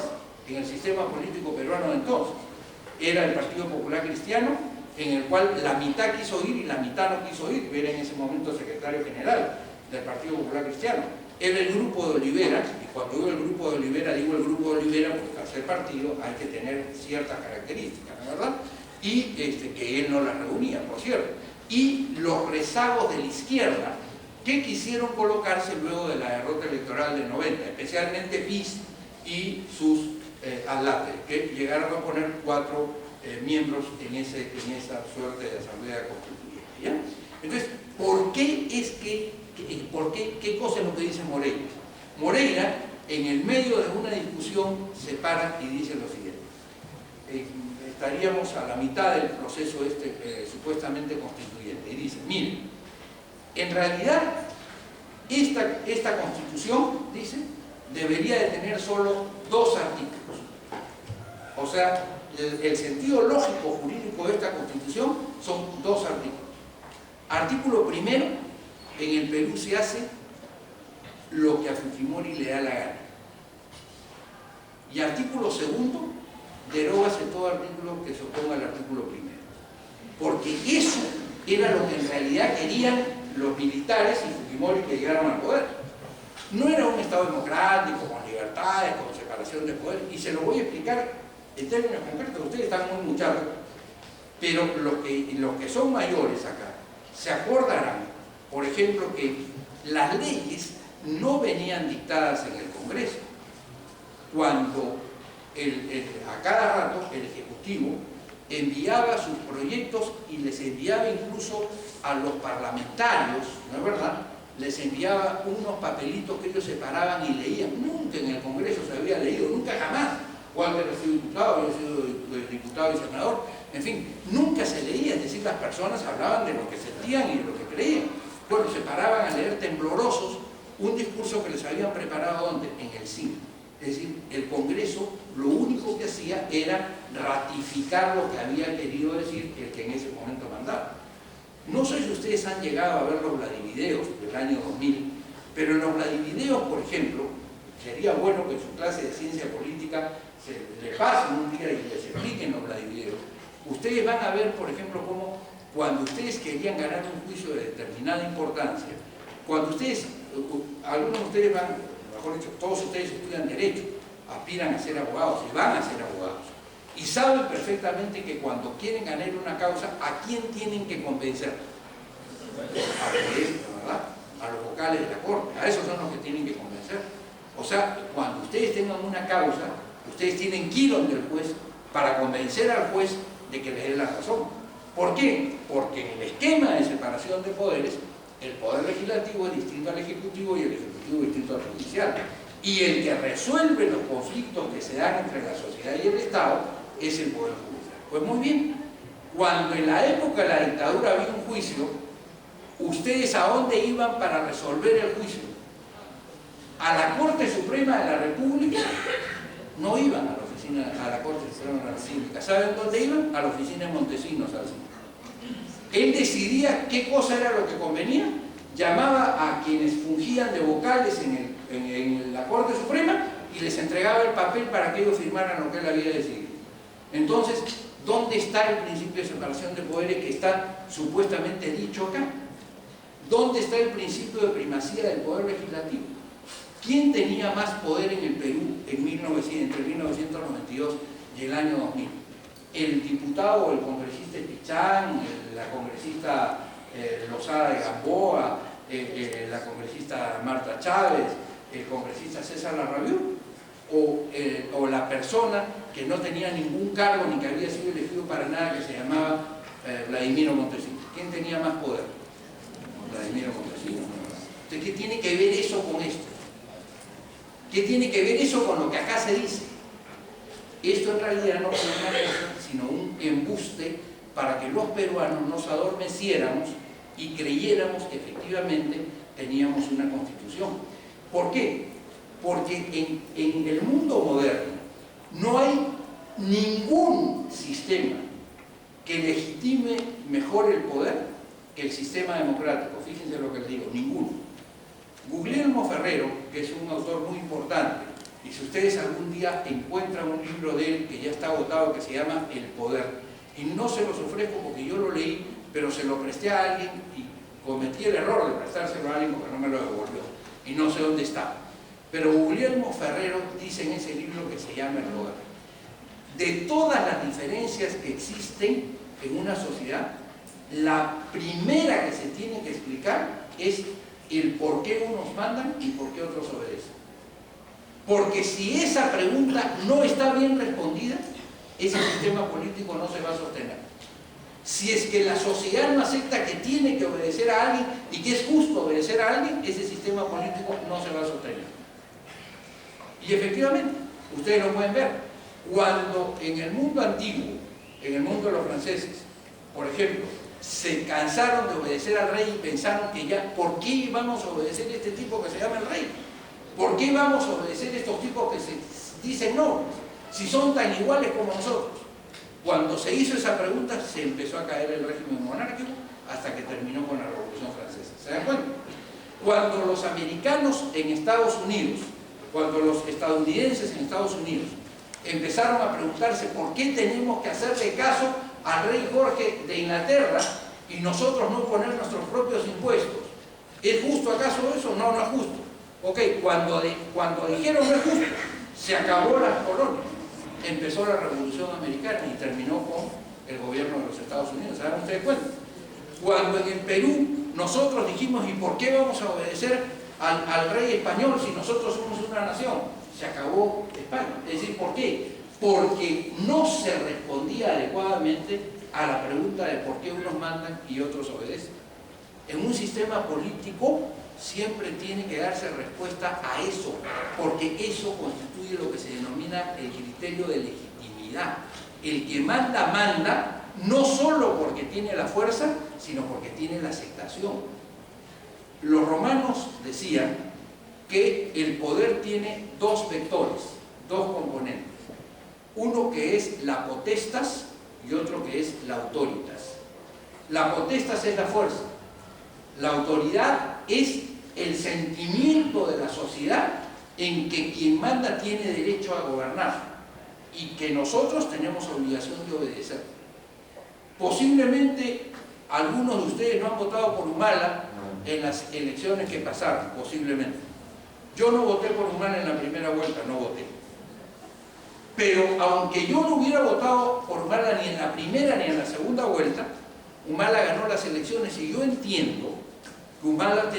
en el sistema político peruano de entonces. Era el Partido Popular Cristiano, en el cual la mitad quiso ir y la mitad no quiso ir. Era en ese momento secretario general del Partido Popular Cristiano. Era el Grupo de Olivera, y cuando digo el Grupo de Olivera, digo el Grupo de Olivera porque para ser partido hay que tener ciertas características, ¿no es verdad? Y que él no las reunía, por cierto. Y los rezagos de la izquierda que quisieron colocarse luego de la derrota electoral del 90, especialmente PIS y sus adláteres, que llegaron a poner 4 miembros en esa suerte de asamblea constituyente, ¿ya? Entonces, ¿qué cosa es lo que dice Moreira? Moreira, en el medio de una discusión, se para y dice lo siguiente. Estaríamos a la mitad del proceso supuestamente constituyente, y dice: miren, en realidad esta constitución, dice, debería de tener solo 2 artículos. O sea, el sentido lógico jurídico de esta constitución son 2 artículos. Artículo primero: en el Perú se hace lo que a Fujimori le da la gana. Y artículo segundo: derógase todo artículo que se oponga al artículo primero. Porque eso era lo que en realidad querían los militares y Fujimori que llegaron al poder. No era un Estado democrático, con libertades, con separación de poder, y se lo voy a explicar en términos concretos. Ustedes están muy muchachos, pero los que son mayores acá se acordarán, por ejemplo, que las leyes no venían dictadas en el Congreso. Cuando a cada rato el Ejecutivo enviaba sus proyectos y les enviaba incluso a los parlamentarios, ¿no es verdad? Les enviaba unos papelitos que ellos separaban y leían. Nunca en el Congreso se había leído, nunca jamás. Walter había sido diputado, había sido diputado y senador, en fin, nunca se leía. Es decir, las personas hablaban de lo que sentían y de lo que creían. Bueno, se paraban a leer temblorosos un discurso que les habían preparado, ¿dónde? En el cine. Es decir, el Congreso lo único que hacía decía era ratificar lo que había querido decir el que en ese momento mandaba. No sé si ustedes han llegado a ver los Vladivideos del año 2000, pero en los Vladivideos, por ejemplo, sería bueno que en su clase de ciencia política se le pasen un día y les expliquen los Vladivideos. Ustedes van a ver, por ejemplo, cómo cuando ustedes querían ganar un juicio de determinada importancia, cuando ustedes, algunos de ustedes van, mejor dicho, todos ustedes estudian Derecho, aspiran a ser abogados y van a ser abogados, y saben perfectamente que cuando quieren ganar una causa, ¿a quién tienen que convencer? A los jueces, ¿verdad? A los vocales de la corte, a esos son los que tienen que convencer. O sea, cuando ustedes tengan una causa, ustedes tienen que ir donde el juez para convencer al juez de que les dé la razón. ¿Por qué? Porque en el esquema de separación de poderes, el poder legislativo es distinto al ejecutivo y el ejecutivo es distinto al judicial. Y el que resuelve los conflictos que se dan entre la sociedad y el Estado es el poder judicial. Pues muy bien, cuando en la época de la dictadura había un juicio, ¿ustedes a dónde iban para resolver el juicio? ¿A la Corte Suprema de la República? No iban a la oficina, a la Corte Suprema de la República. ¿Saben dónde iban? A la oficina de Montesinos. Él decidía qué cosa era lo que convenía, llamaba a quienes fungían de vocales en la Corte Suprema y les entregaba el papel para que ellos firmaran lo que él había decidido. Entonces, ¿dónde está el principio de separación de poderes que está supuestamente dicho acá? ¿Dónde está el principio de primacía del poder legislativo? ¿Quién tenía más poder en el Perú entre 1992 y el año 2000? ¿El diputado o el congresista Pichán, la congresista Lozada de Gamboa, la congresista Marta Chávez, el congresista César Larrabiú? ¿O la persona que no tenía ningún cargo ni que había sido elegido para nada, que se llamaba Vladimiro Montesinos? ¿Quién tenía más poder? Vladimiro Montesinos. Entonces, ¿qué tiene que ver eso con esto? ¿Qué tiene que ver eso con lo que acá se dice? Esto en realidad no es una cosa, sino un embuste para que los peruanos nos adormeciéramos y creyéramos que efectivamente teníamos una constitución. ¿Por qué? Porque en el mundo moderno no hay ningún sistema que legitime mejor el poder que el sistema democrático. Fíjense lo que les digo, ninguno. Guglielmo Ferrero, que es un autor muy importante, y si ustedes algún día encuentran un libro de él que ya está agotado, que se llama El Poder, y no se los ofrezco porque yo lo leí, pero se lo presté a alguien y cometí el error de prestárselo a alguien porque no me lo devolvió, y no sé dónde está. Pero Guglielmo Ferrero dice en ese libro que se llama El Poder. De todas las diferencias que existen en una sociedad, la primera que se tiene que explicar es el por qué unos mandan y por qué otros obedecen. Porque si esa pregunta no está bien respondida, ese sistema político no se va a sostener. Si es que la sociedad no acepta que tiene que obedecer a alguien y que es justo obedecer a alguien, ese sistema político no se va a sostener. Y efectivamente, ustedes lo pueden ver, cuando en el mundo antiguo, en el mundo de los franceses, por ejemplo, se cansaron de obedecer al rey y pensaron que ya, ¿por qué vamos a obedecer a este tipo que se llama el rey? ¿Por qué vamos a obedecer a estos tipos que se dicen no, si son tan iguales como nosotros? Cuando se hizo esa pregunta, se empezó a caer el régimen monárquico hasta que terminó con la Revolución Francesa. ¿Se dan cuenta? Cuando los americanos en Estados Unidos, cuando los estadounidenses en Estados Unidos empezaron a preguntarse por qué tenemos que hacerle caso al rey Jorge de Inglaterra y nosotros no poner nuestros propios impuestos, ¿es justo acaso eso? No, no es justo. Ok, cuando dijeron no es justo, se acabó las colonias, empezó la Revolución Americana y terminó con el gobierno de los Estados Unidos. ¿Se dan ustedes cuenta? Cuando en el Perú nosotros dijimos, ¿y por qué vamos a obedecer al rey español si nosotros somos una nación? Se acabó España. Es decir, ¿por qué? Porque no se respondía adecuadamente a la pregunta de por qué unos mandan y otros obedecen. En un sistema político siempre tiene que darse respuesta a eso, porque eso constituye lo que se denomina el criterio de legitimidad. El que manda, manda, no solo porque tiene la fuerza, sino porque tiene la aceptación. Los romanos decían que el poder tiene dos vectores, dos componentes. uno que es la potestas y otro que es la autoritas. La potestas es la fuerza, la autoridad es el sentimiento de la sociedad en que quien manda tiene derecho a gobernar y que nosotros tenemos obligación de obedecer. Posiblemente algunos de ustedes no han votado por Humala en las elecciones que pasaron, posiblemente. Yo no voté por Humala en la primera vuelta, no voté. Pero aunque yo no hubiera votado por Humala ni en la primera ni en la segunda vuelta, Humala ganó las elecciones y yo entiendo que Humala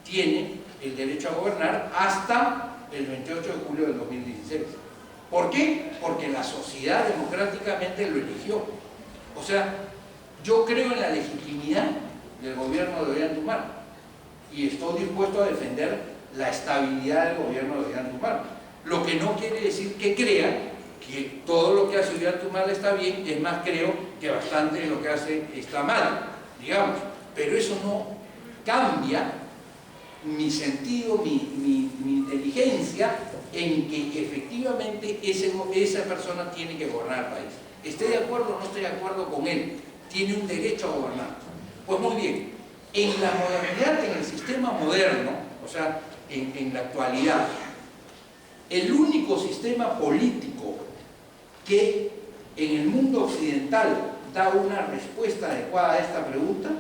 tiene el derecho a gobernar hasta el 28 de julio del 2016. ¿Por qué? Porque la sociedad democráticamente lo eligió. O sea, yo creo en la legitimidad del gobierno de Ollanta y estoy dispuesto a defender la estabilidad del gobierno de Ollanta. Lo que no quiere decir que crea que todo lo que hace Ollanta está bien, es más, creo que bastante de lo que hace está mal, digamos, pero eso no cambia mi sentido, mi inteligencia en que efectivamente esa persona tiene que gobernar el país. Esté de acuerdo o no esté de acuerdo con él, tiene un derecho a gobernar. Pues muy bien, en la modernidad, en el sistema moderno, o sea, en la actualidad, el único sistema político que en el mundo occidental da una respuesta adecuada a esta pregunta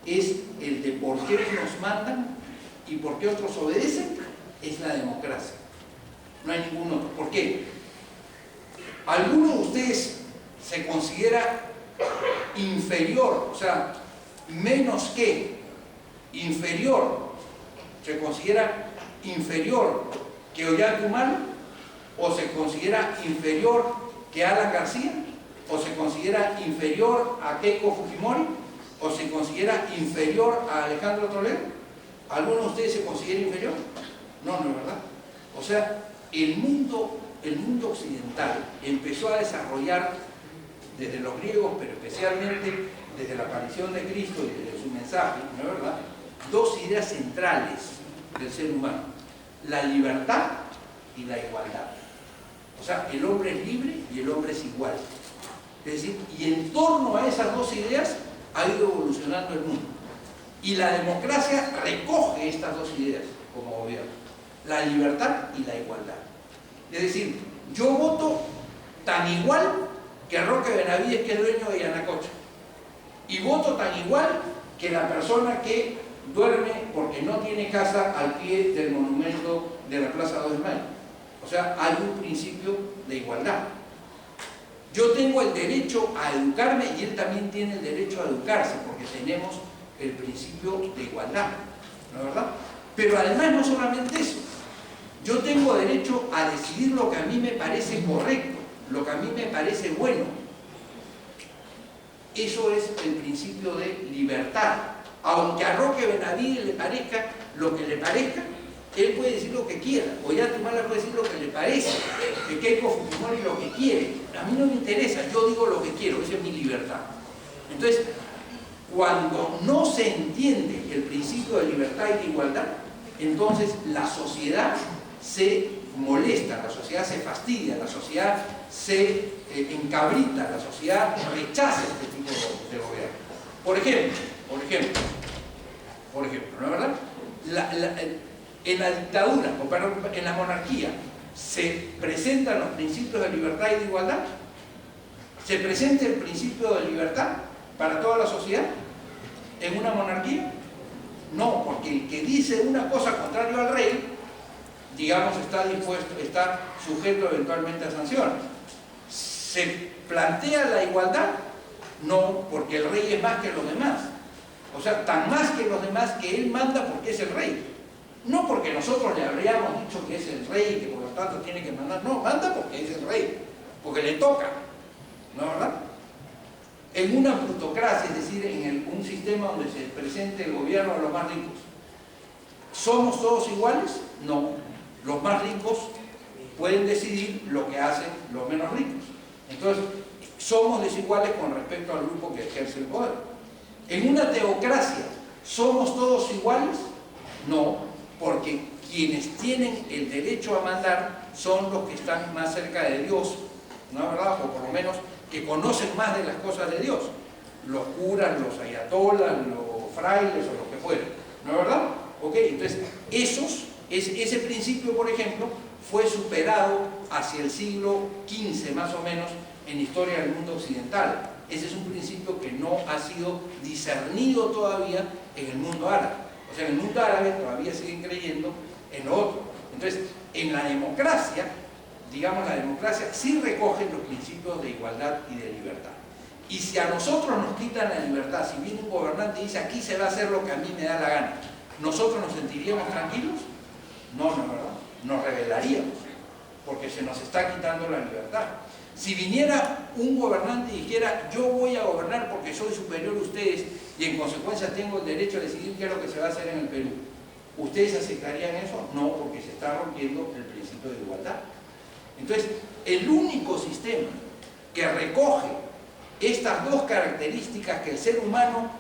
es el de por qué nos mandan y por qué otros obedecen, es la democracia. No hay ningún otro. ¿Por qué? ¿Alguno de ustedes se considera inferior, o sea, menos que, inferior, se considera inferior que Ollanta Humala, o se considera inferior que Alan García, o se considera inferior a Keiko Fujimori, o se considera inferior a Alejandro Toledo? ¿Alguno de ustedes se considera inferior? No, no es verdad. O sea, el mundo occidental empezó a desarrollar desde los griegos, pero especialmente desde la aparición de Cristo y desde su mensaje, ¿no es verdad?, dos ideas centrales del ser humano: la libertad y la igualdad. O sea, el hombre es libre y el hombre es igual. Es decir, y en torno a esas dos ideas ha ido evolucionando el mundo. Y la democracia recoge estas dos ideas como gobierno: la libertad y la igualdad. Es decir, yo voto tan igual que Roque Benavides, que es dueño de Yanacocha, y voto tan igual que la persona que duerme porque no tiene casa al pie del monumento de la Plaza 2 de Mayo. O sea, hay un principio de igualdad. Yo tengo el derecho a educarme y él también tiene el derecho a educarse, porque tenemos el principio de igualdad, ¿no es verdad? Pero además no solamente eso, yo tengo derecho a decidir lo que a mí me parece correcto, lo que a mí me parece bueno. Eso es el principio de libertad. Aunque a Roque Benavides le parezca lo que le parezca, él puede decir lo que quiera. Ollanta Humala puede decir lo que le parece, que Keiko Fujimori lo que quiere. A mí no me interesa, yo digo lo que quiero, esa es mi libertad. Entonces, cuando no se entiende el principio de libertad y de igualdad, entonces la sociedad se molesta, la sociedad se fastidia, la sociedad se encabrita, la sociedad rechaza este tipo de gobierno. Por ejemplo, ¿no es verdad? En la dictadura, o perdón, en la monarquía, ¿se presentan los principios de libertad y de igualdad? ¿Se presenta el principio de libertad para toda la sociedad en una monarquía? No, porque el que dice una cosa contraria al rey, digamos, está sujeto eventualmente a sanciones. ¿Se plantea la igualdad? No, porque el rey es más que los demás. O sea, tan más que los demás que él manda porque es el rey. No porque nosotros le habríamos dicho que es el rey y que por lo tanto tiene que mandar. No, manda porque es el rey, porque le toca. ¿No es verdad? En una plutocracia, es decir, en un sistema donde se presente el gobierno de los más ricos, ¿somos todos iguales? No. Los más ricos pueden decidir lo que hacen los menos ricos. Entonces, somos desiguales con respecto al grupo que ejerce el poder. En una teocracia, ¿somos todos iguales? No, porque quienes tienen el derecho a mandar son los que están más cerca de Dios ¿no es verdad? O por lo menos que conocen más de las cosas de Dios. Los curas, los ayatolas, los frailes o lo que fuera, ¿no es verdad? ¿Ok? Entonces, ese principio, por ejemplo, fue superado hacia el siglo XV más o menos en historia del mundo occidental. Ese es un principio que no ha sido discernido todavía en el mundo árabe. O sea, en el mundo árabe todavía siguen creyendo en lo otro. Entonces, en la democracia, digamos, la democracia sí recoge los principios de igualdad y de libertad. Y si a nosotros nos quitan la libertad, si viene un gobernante y dice aquí se va a hacer lo que a mí me da la gana, ¿nosotros nos sentiríamos tranquilos? No, no es verdad. Nos rebelaríamos, porque se nos está quitando la libertad. Si viniera un gobernante y dijera yo voy a gobernar porque soy superior a ustedes y en consecuencia tengo el derecho a decidir qué es lo que se va a hacer en el Perú, ¿ustedes aceptarían eso? No, porque se está rompiendo el principio de igualdad. Entonces, el único sistema que recoge estas dos características que el ser humano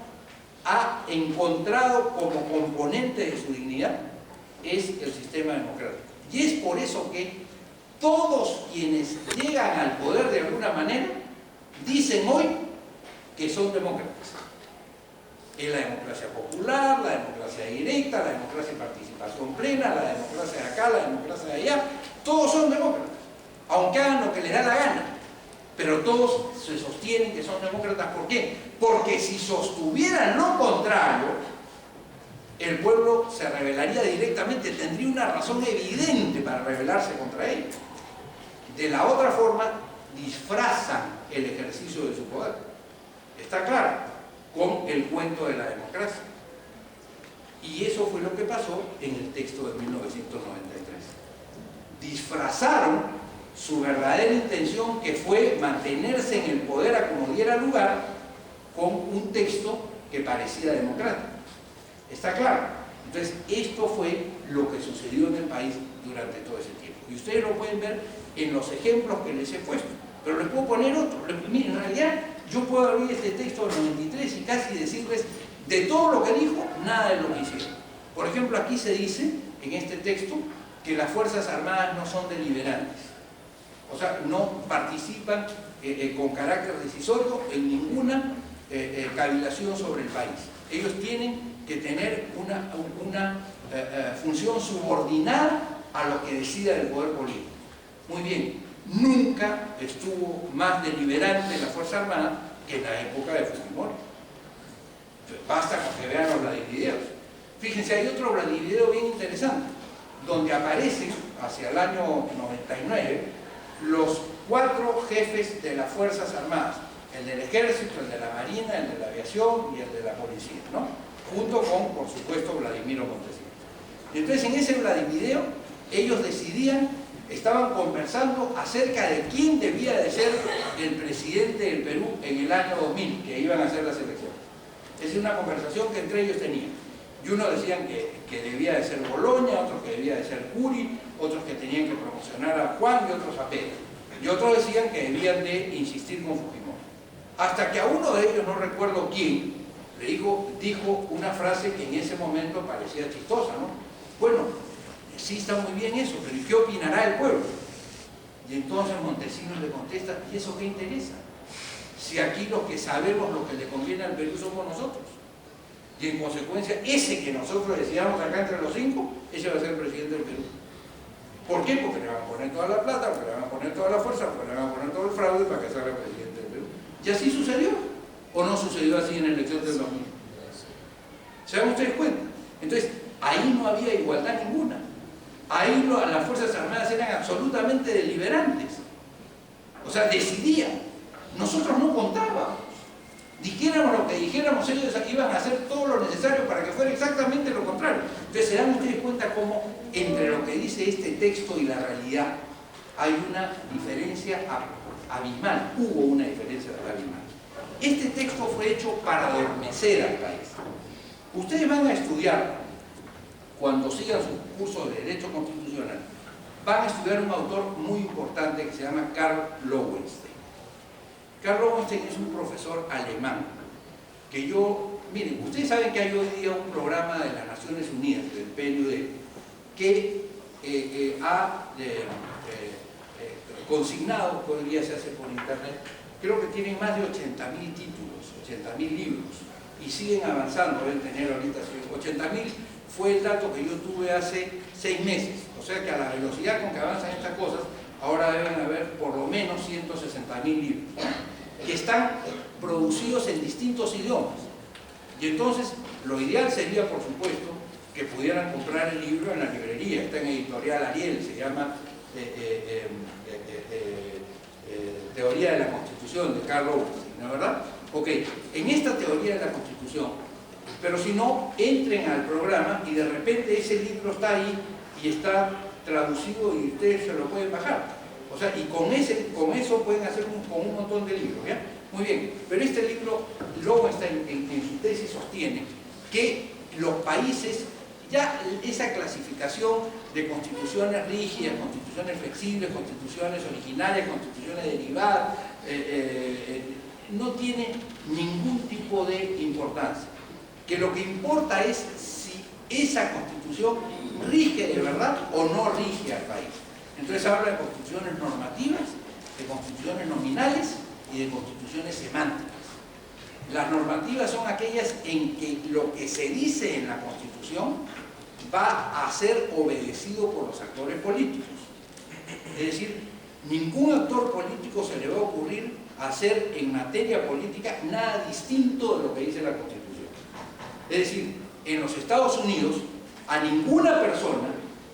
ha encontrado como componente de su dignidad es el sistema democrático. Y es por eso que todos quienes llegan al poder de alguna manera dicen hoy que son demócratas. Es la democracia popular, la democracia directa, la democracia de participación plena, la democracia de acá, la democracia de allá. Todos son demócratas, aunque hagan lo que les da la gana. Pero todos se sostienen que son demócratas. ¿Por qué? Porque si sostuvieran lo contrario, el pueblo se rebelaría directamente, tendría una razón evidente para rebelarse contra ellos. De la otra forma, disfrazan el ejercicio de su poder. Está claro, con el cuento de la democracia. Y eso fue lo que pasó en el texto de 1993. Disfrazaron su verdadera intención, que fue mantenerse en el poder a como diera lugar, con un texto que parecía democrático. ¿Está claro? Entonces, esto fue lo que sucedió en el país durante todo ese tiempo. Y ustedes lo pueden ver en los ejemplos que les he puesto. Pero les puedo poner otro. Miren, en realidad, yo puedo abrir este texto del 93 y casi decirles de todo lo que dijo, nada de lo que hicieron. Por ejemplo, aquí se dice, en este texto, que las Fuerzas Armadas no son deliberantes. O sea, no participan con carácter decisorio en ninguna cavilación sobre el país. Ellos tienen que tener una función subordinada a lo que decida el poder político. Muy bien, nunca estuvo más deliberante la Fuerza Armada que en la época de Fujimori. Basta con que vean los Vladivideos. Fíjense, hay otro Vladivideo bien interesante, donde aparecen, hacia el año 99, los 4 jefes de las Fuerzas Armadas, el del Ejército, el de la Marina, el de la Aviación y el de la Policía, ¿no? Junto con, por supuesto, Vladimiro Montesinos. Y entonces en ese Vladivideo ellos decidían, estaban conversando acerca de quién debía de ser el presidente del Perú en el año 2000, que iban a hacer las elecciones. Es una conversación que entre ellos tenían. Y unos decían que debía de ser Boloña, otros que debía de ser Curi, otros que tenían que promocionar a Juan y otros a Pedro. Y otros decían que debían de insistir con Fujimori. Hasta que a uno de ellos, no recuerdo quién, le dijo una frase que en ese momento parecía chistosa, ¿no? Bueno, sí está muy bien eso, pero ¿y qué opinará el pueblo? Y entonces Montesinos le contesta, ¿y eso qué interesa? Si aquí los que sabemos lo que le conviene al Perú somos nosotros. Y en consecuencia, ese que nosotros decidamos acá entre los 5, ese va a ser el presidente del Perú. ¿Por qué? Porque le van a poner toda la plata, porque le van a poner toda la fuerza, porque le van a poner todo el fraude para que salga el presidente del Perú. Y así sucedió. ¿O no sucedió así en la elección del 2000? ¿Se dan ustedes cuenta? Entonces, ahí no había igualdad ninguna. Ahí las Fuerzas Armadas eran absolutamente deliberantes. O sea, decidían. Nosotros no contábamos. Dijéramos lo que dijéramos, ellos iban a hacer todo lo necesario para que fuera exactamente lo contrario. Entonces, ¿se dan ustedes cuenta cómo entre lo que dice este texto y la realidad hay una diferencia abismal? Hubo una diferencia abismal. Este texto fue hecho para adormecer al país. Ustedes van a estudiar, cuando sigan sus cursos de Derecho Constitucional, van a estudiar un autor muy importante que se llama Karl Lowenstein. Karl Lowenstein es un profesor alemán, que miren, ustedes saben que hay hoy día un programa de las Naciones Unidas, del PNUD, que ha consignado, que hoy día se hace por internet, creo que tienen más de 80.000 títulos, 80.000 libros, y siguen avanzando. Deben tener ahorita 80.000 fue el dato que yo tuve hace 6 meses, o sea que a la velocidad con que avanzan estas cosas, ahora deben haber por lo menos 160.000 libros, que están producidos en distintos idiomas. Y entonces, lo ideal sería, por supuesto, que pudieran comprar el libro en la librería. Está en Editorial Ariel, se llama Teoría de la Constitución, de Karl Rove, ¿no es verdad? Ok, en esta Teoría de la Constitución, pero si no, entren al programa y de repente ese libro está ahí y está traducido y ustedes se lo pueden bajar. O sea, y con eso pueden hacer con un montón de libros, ¿ya? Muy bien, pero este libro, Lowenstein en su tesis sostiene que los países, ya esa clasificación de constituciones rígidas, constituciones flexibles, constituciones originales, constituciones derivadas, no tiene ningún tipo de importancia. Que lo que importa es si esa constitución rige de verdad o no rige al país. Entonces habla de constituciones normativas, de constituciones nominales y de constituciones semánticas. Las normativas son aquellas en que lo que se dice en la Constitución va a ser obedecido por los actores políticos. Es decir, ningún actor político se le va a ocurrir hacer en materia política nada distinto de lo que dice la Constitución. Es decir, en los Estados Unidos a ninguna persona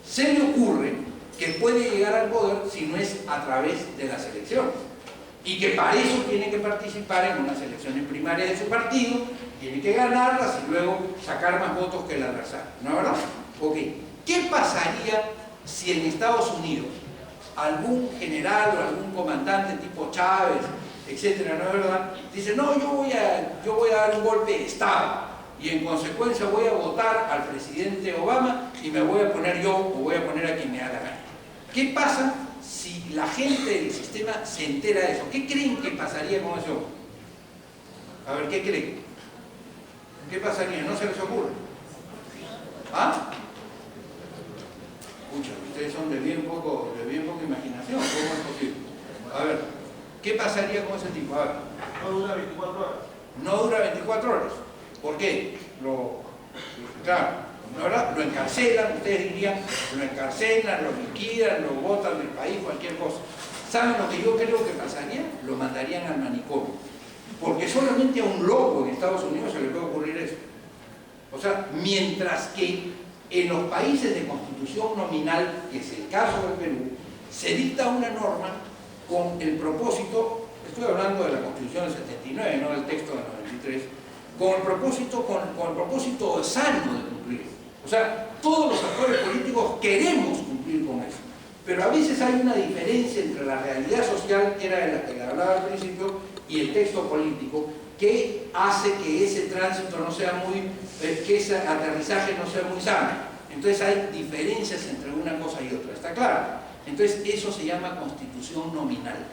se le ocurre que puede llegar al poder si no es a través de las elecciones. Y que para eso tiene que participar en unas elecciones primarias de su partido, tiene que ganarlas y luego sacar más votos que el adversario, ¿no es verdad? Ok, ¿qué pasaría si en Estados Unidos algún general o algún comandante tipo Chávez, etcétera, ¿no es verdad? Dice, no, yo voy a dar un golpe de Estado y en consecuencia voy a votar al presidente Obama y me voy a poner yo o voy a poner a quien me da la gana. ¿Qué pasa si la gente del sistema se entera de eso? ¿Qué creen que pasaría con eso? A ver, ¿qué creen? ¿Qué pasaría? ¿No se les ocurre? ¿Ah? Escucha, ustedes son de bien poca imaginación. ¿Cómo es posible? A ver, ¿qué pasaría con ese tipo? A ver. No dura 24 horas. No dura 24 horas. ¿Por qué? Claro. ¿No, verdad? Lo encarcelan, ustedes dirían, lo encarcelan, lo liquidan, lo botan del país, cualquier cosa. ¿Saben lo que yo creo que pasaría? Lo mandarían al manicomio. Porque solamente a un loco en Estados Unidos se le puede ocurrir eso. O sea, mientras que en los países de constitución nominal, que es el caso del Perú, se dicta una norma con el propósito, estoy hablando de la Constitución del 79, no del texto del 93, con el propósito sano de cumplir. O sea, todos los actores políticos queremos cumplir con eso. Pero a veces hay una diferencia entre la realidad social, que era de la que hablaba al principio, y el texto político, que hace que ese tránsito no sea que ese aterrizaje no sea muy sano. Entonces hay diferencias entre una cosa y otra, ¿está claro? Entonces eso se llama constitución nominal.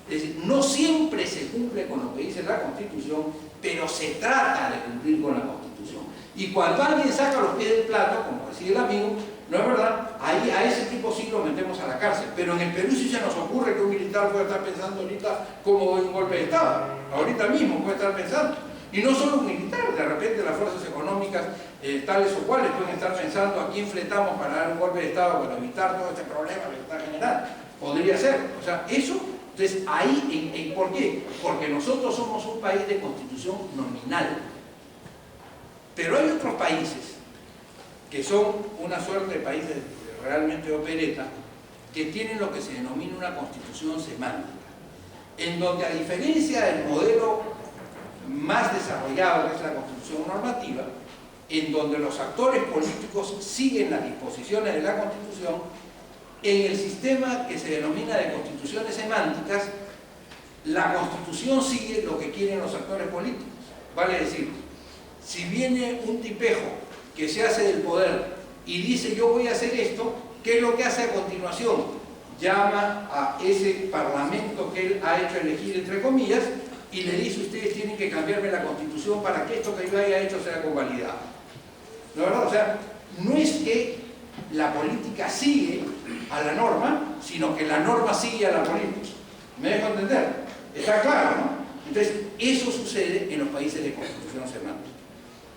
Es decir, no siempre se cumple con lo que dice la Constitución, pero se trata de cumplir con la Constitución. Y cuando alguien saca los pies del plato, como decía el amigo, no es verdad, ahí a ese tipo sí lo metemos a la cárcel. Pero en el Perú sí se nos ocurre que un militar puede estar pensando ahorita cómo doy un golpe de Estado. Ahorita mismo puede estar pensando. Y no solo un militar, de repente las fuerzas económicas tales o cuales pueden estar pensando a quién fletamos para dar un golpe de Estado, para evitar todo este problema que está generando. Podría ser. O sea, eso, entonces ahí, ¿por qué? Porque nosotros somos un país de constitución nominal. Pero hay otros países que son una suerte de países realmente opereta, que tienen lo que se denomina una constitución semántica, en donde a diferencia del modelo más desarrollado, que es la constitución normativa, en donde los actores políticos siguen las disposiciones de la Constitución, en el sistema que se denomina de constituciones semánticas, la Constitución sigue lo que quieren los actores políticos. Vale decir, si viene un tipejo que se hace del poder y dice yo voy a hacer esto, ¿qué es lo que hace a continuación? Llama a ese parlamento que él ha hecho elegir entre comillas y le dice ustedes tienen que cambiarme la Constitución para que esto que yo haya hecho sea convalidado. ¿No es verdad? O sea, no es que la política sigue a la norma, sino que la norma sigue a la política. ¿Me dejo entender? Está claro, ¿no? Entonces, eso sucede en los países de constitución semántica.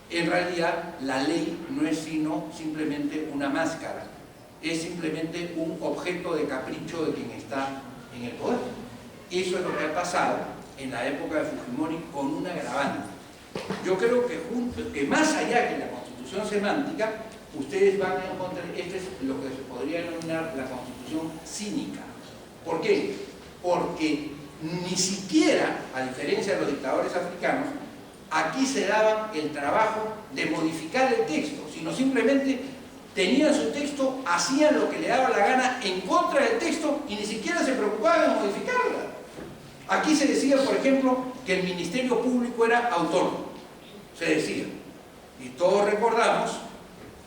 En realidad, la ley no es sino simplemente una máscara, es simplemente un objeto de capricho de quien está en el poder. Eso es lo que ha pasado en la época de Fujimori con un agravante. Yo creo que más allá que la constitución semántica, ustedes van a encontrar, esto es lo que se podría denominar la constitución cínica. ¿Por qué? Porque ni siquiera, a diferencia de los dictadores africanos, aquí se daban el trabajo de modificar el texto, sino simplemente tenían su texto, hacían lo que le daba la gana en contra del texto y ni siquiera se preocupaban en modificarla. Aquí se decía, por ejemplo, que el Ministerio Público era autónomo, se decía. Y todos recordamos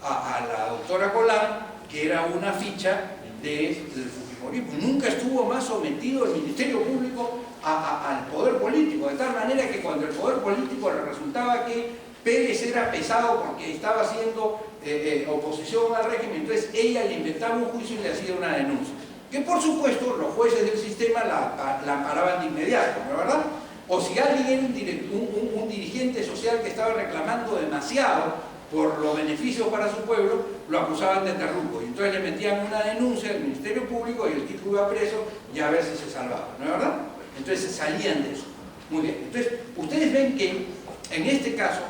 a la doctora Colán, que era una ficha del fujimorismo. Nunca estuvo más sometido el Ministerio Público al poder político, de tal manera que cuando el poder político le resultaba que Pérez era pesado porque estaba haciendo oposición al régimen, entonces ella le inventaba un juicio y le hacía una denuncia. Que por supuesto los jueces del sistema la amparaban de inmediato, ¿no es verdad? O si alguien era un dirigente social que estaba reclamando demasiado por los beneficios para su pueblo, lo acusaban de terruco. Y entonces le metían una denuncia al Ministerio Público y el tipo iba preso y a ver si se salvaba, ¿no es verdad? Entonces salían de eso. Muy bien. Entonces, ustedes ven que en este caso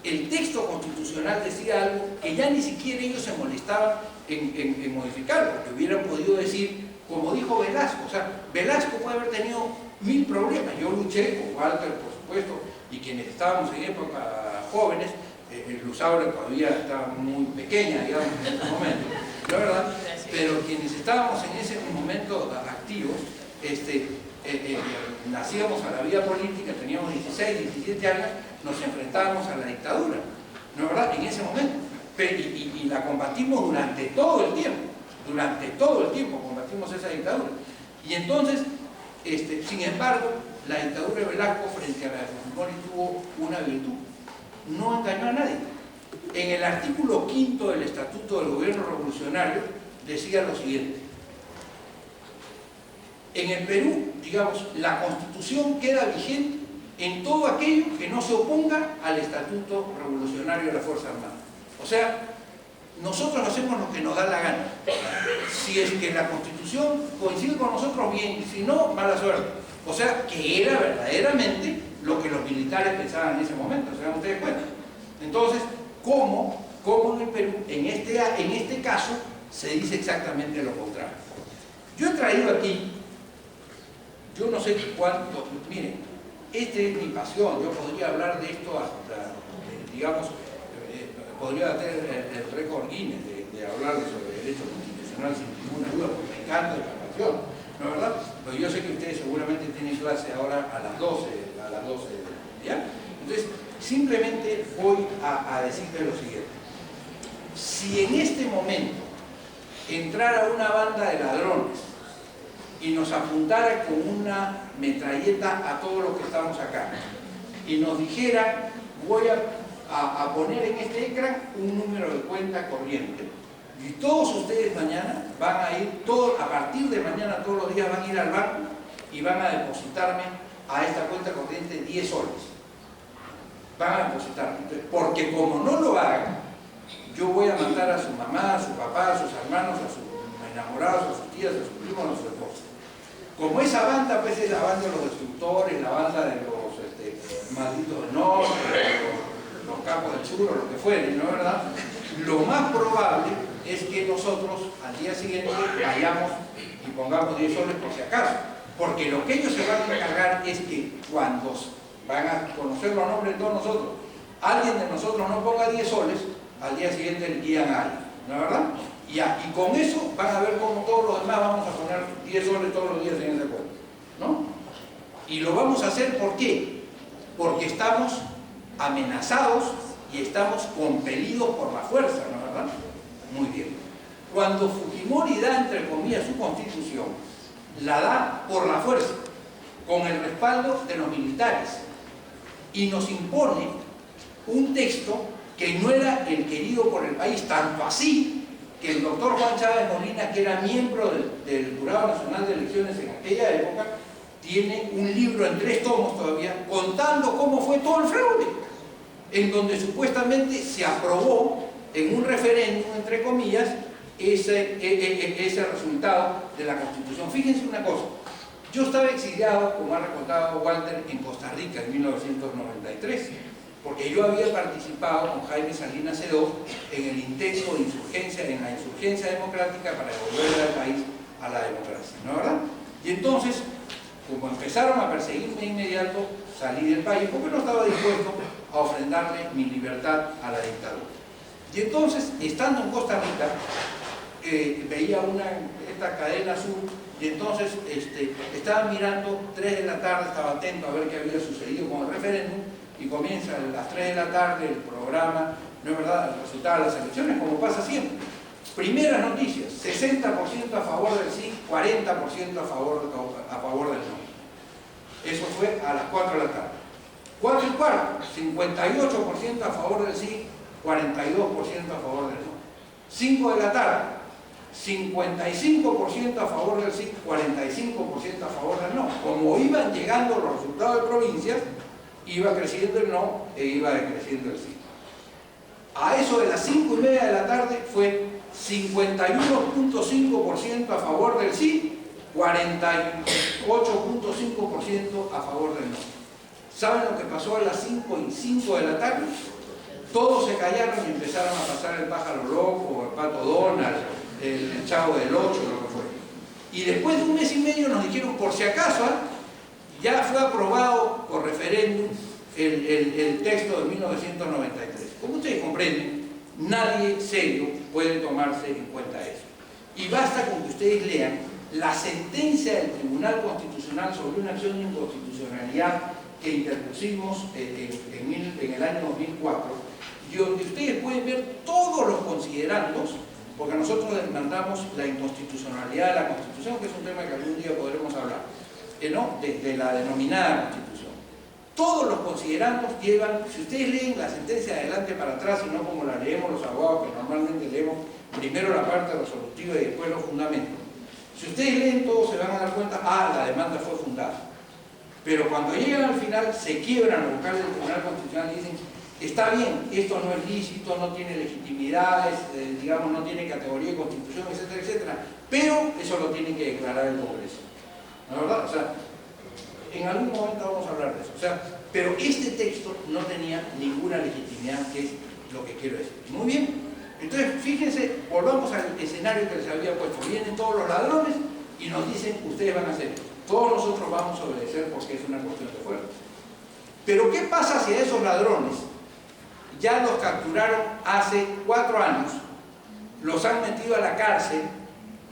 el texto constitucional decía algo que ya ni siquiera ellos se molestaban en modificar, porque hubieran podido decir, como dijo Velasco, o sea, Velasco puede haber tenido 1000 problemas. Yo luché con Walter, por supuesto, y quienes estábamos en época jóvenes, Lusaura todavía estaba muy pequeña, digamos, en ese momento, la verdad, pero quienes estábamos en ese momento activos, nacíamos a la vida política, teníamos 16, 17 años, nos enfrentábamos a la dictadura, ¿no es verdad? En ese momento. Y la combatimos durante todo el tiempo combatimos esa dictadura. Y entonces, sin embargo, la dictadura de Velasco frente a la de Fujimori tuvo una virtud: no engañó a nadie. En el artículo 5 del Estatuto del Gobierno Revolucionario decía lo siguiente: en el Perú, digamos, la Constitución queda vigente en todo aquello que no se oponga al Estatuto Revolucionario de la Fuerza Armada. O sea, nosotros hacemos lo que nos da la gana. Si es que la Constitución coincide con nosotros, bien, si no, mala suerte. O sea, que era verdaderamente lo que los militares pensaban en ese momento, ¿se dan ustedes cuenta? Entonces, ¿cómo en el Perú, en este caso, se dice exactamente lo contrario? Yo he traído aquí, yo no sé cuánto, miren, esta es mi pasión, yo podría hablar de esto hasta, digamos, podría hacer el récord Guinness de hablar sobre derecho constitucional sin ninguna duda, porque me encanta esta pasión, ¿no es verdad? Pero yo sé que ustedes seguramente tienen clase ahora a las 12, ¿ya? Entonces, simplemente voy a decirles lo siguiente. Si en este momento entrara una banda de ladrones y nos apuntara con una metralleta a todos los que estamos acá y nos dijera, voy a poner en este ecran un número de cuenta corriente y todos ustedes mañana van a ir, a partir de mañana todos los días van a ir al banco y van a depositarme a esta cuenta corriente 10 soles. Van a depositarme. Entonces, porque como no lo hagan, yo voy a mandar a su mamá, a su papá, a sus hermanos, a sus enamorados, a sus tías, a sus primos, a sus esposos. Como esa banda, pues es la banda de los destructores, la banda de los malditos del norte, los capos del sur, o lo que fuere, ¿no es verdad? Lo más probable es que nosotros al día siguiente vayamos y pongamos 10 soles por si acaso. Porque lo que ellos se van a encargar es que cuando van a conocer los nombres de todos nosotros, alguien de nosotros no ponga 10 soles, al día siguiente le guían a alguien, ¿no es verdad? Y con eso van a ver cómo todos los demás vamos a poner 10 soles todos los días en esa cuenta, ¿no? Y lo vamos a hacer, ¿por qué? Porque estamos amenazados y estamos compelidos por la fuerza, ¿no es verdad? Muy bien. Cuando Fujimori da, entre comillas, su constitución, la da por la fuerza, con el respaldo de los militares, y nos impone un texto que no era el querido por el país, tanto así que el doctor Juan Chávez Molina, que era miembro del Jurado Nacional de Elecciones en aquella época, tiene un libro en 3 tomos todavía, contando cómo fue todo el fraude, en donde supuestamente se aprobó en un referéndum, entre comillas, ese resultado de la Constitución. Fíjense una cosa, yo estaba exiliado, como ha recordado Walter, en Costa Rica en 1993, porque yo había participado con Jaime Salinas Sedó en el intento de insurgencia, en la insurgencia democrática para devolver al país a la democracia, ¿no es verdad? Y entonces, como empezaron a perseguirme de inmediato, salí del país porque no estaba dispuesto a ofrendarle mi libertad a la dictadura. Y entonces, estando en Costa Rica, veía esta cadena sur, y entonces estaba mirando 3 de la tarde, estaba atento a ver qué había sucedido con el referéndum, y comienza a las 3 de la tarde el programa, ¿no es verdad?, el resultado de las elecciones, como pasa siempre. Primeras noticias, 60% a favor del sí, 40% a favor del no. Eso fue a las 4 de la tarde. 4 y cuarto, 58% a favor del sí, 42% a favor del no. 5 de la tarde, 55% a favor del sí, 45% a favor del no. Como iban llegando los resultados de provincias, iba creciendo el no e iba decreciendo el sí. A eso de las 5:30 de la tarde fue 51.5% a favor del sí, 48.5% a favor del no. ¿Saben lo que pasó a las 5:05 de la tarde? Todos se callaron y empezaron a pasar el pájaro loco, el pato Donald, el chavo del 8, lo que fue. Y después de 1 mes y medio nos dijeron, por si acaso, ya fue aprobado por referéndum el texto de 1993. Como ustedes comprenden, nadie serio puede tomarse en cuenta eso. Y basta con que ustedes lean la sentencia del Tribunal Constitucional sobre una acción de inconstitucionalidad que interpusimos en el año 2004, y donde ustedes pueden ver todos los considerandos, porque nosotros demandamos la inconstitucionalidad de la Constitución, que es un tema que algún día podremos hablar, ¿no?, de la denominada Constitución. Todos los considerandos llevan, si ustedes leen la sentencia de adelante para atrás, y no como la leemos los abogados, que normalmente leemos primero la parte resolutiva y después los fundamentos, si ustedes leen todo se van a dar cuenta, la demanda fue fundada. Pero cuando llegan al final, se quiebran los vocales del Tribunal Constitucional y dicen, está bien, esto no es lícito, no tiene legitimidad, digamos, no tiene categoría de constitución, etcétera, etcétera, pero eso lo tiene que declarar el Congreso. ¿No es verdad? O sea, en algún momento vamos a hablar de eso. O sea, pero este texto no tenía ninguna legitimidad, que es lo que quiero decir. Muy bien. Entonces, fíjense, volvamos al escenario que les había puesto. Vienen todos los ladrones y nos dicen, ustedes van a hacer esto. Todos nosotros vamos a obedecer porque es una cuestión de fuerza. Pero ¿qué pasa si a esos ladrones ya los capturaron hace 4 años, los han metido a la cárcel,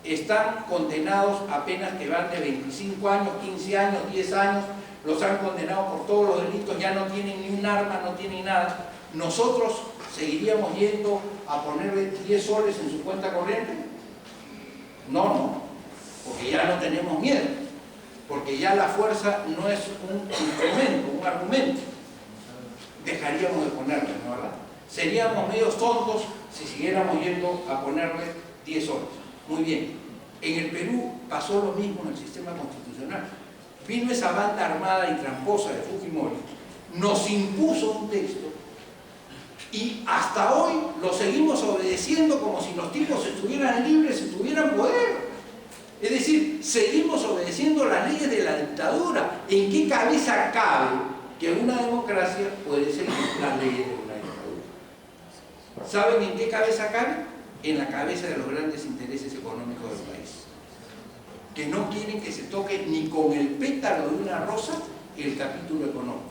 están condenados a penas que van de 25 años, 15 años, 10 años, los han condenado por todos los delitos, ya no tienen ni un arma, no tienen nada? ¿Nosotros seguiríamos yendo a ponerle 10 soles en su cuenta corriente? No, porque ya no tenemos miedo, porque ya la fuerza no es un instrumento, un argumento. Dejaríamos de ponerle, ¿no es verdad? Seríamos medios tontos si siguiéramos yendo a ponerle 10 soles. Muy bien. En el Perú pasó lo mismo en el sistema constitucional. Vino esa banda armada y tramposa de Fujimori, nos impuso un texto y hasta hoy lo seguimos obedeciendo como si los tipos estuvieran libres y tuvieran poder. Es decir, seguimos obedeciendo las leyes de la dictadura. ¿En qué cabeza cabe que una democracia puede seguir las leyes de una dictadura? ¿Saben en qué cabeza cabe? En la cabeza de los grandes intereses económicos del país, que no quieren que se toque ni con el pétalo de una rosa el capítulo económico.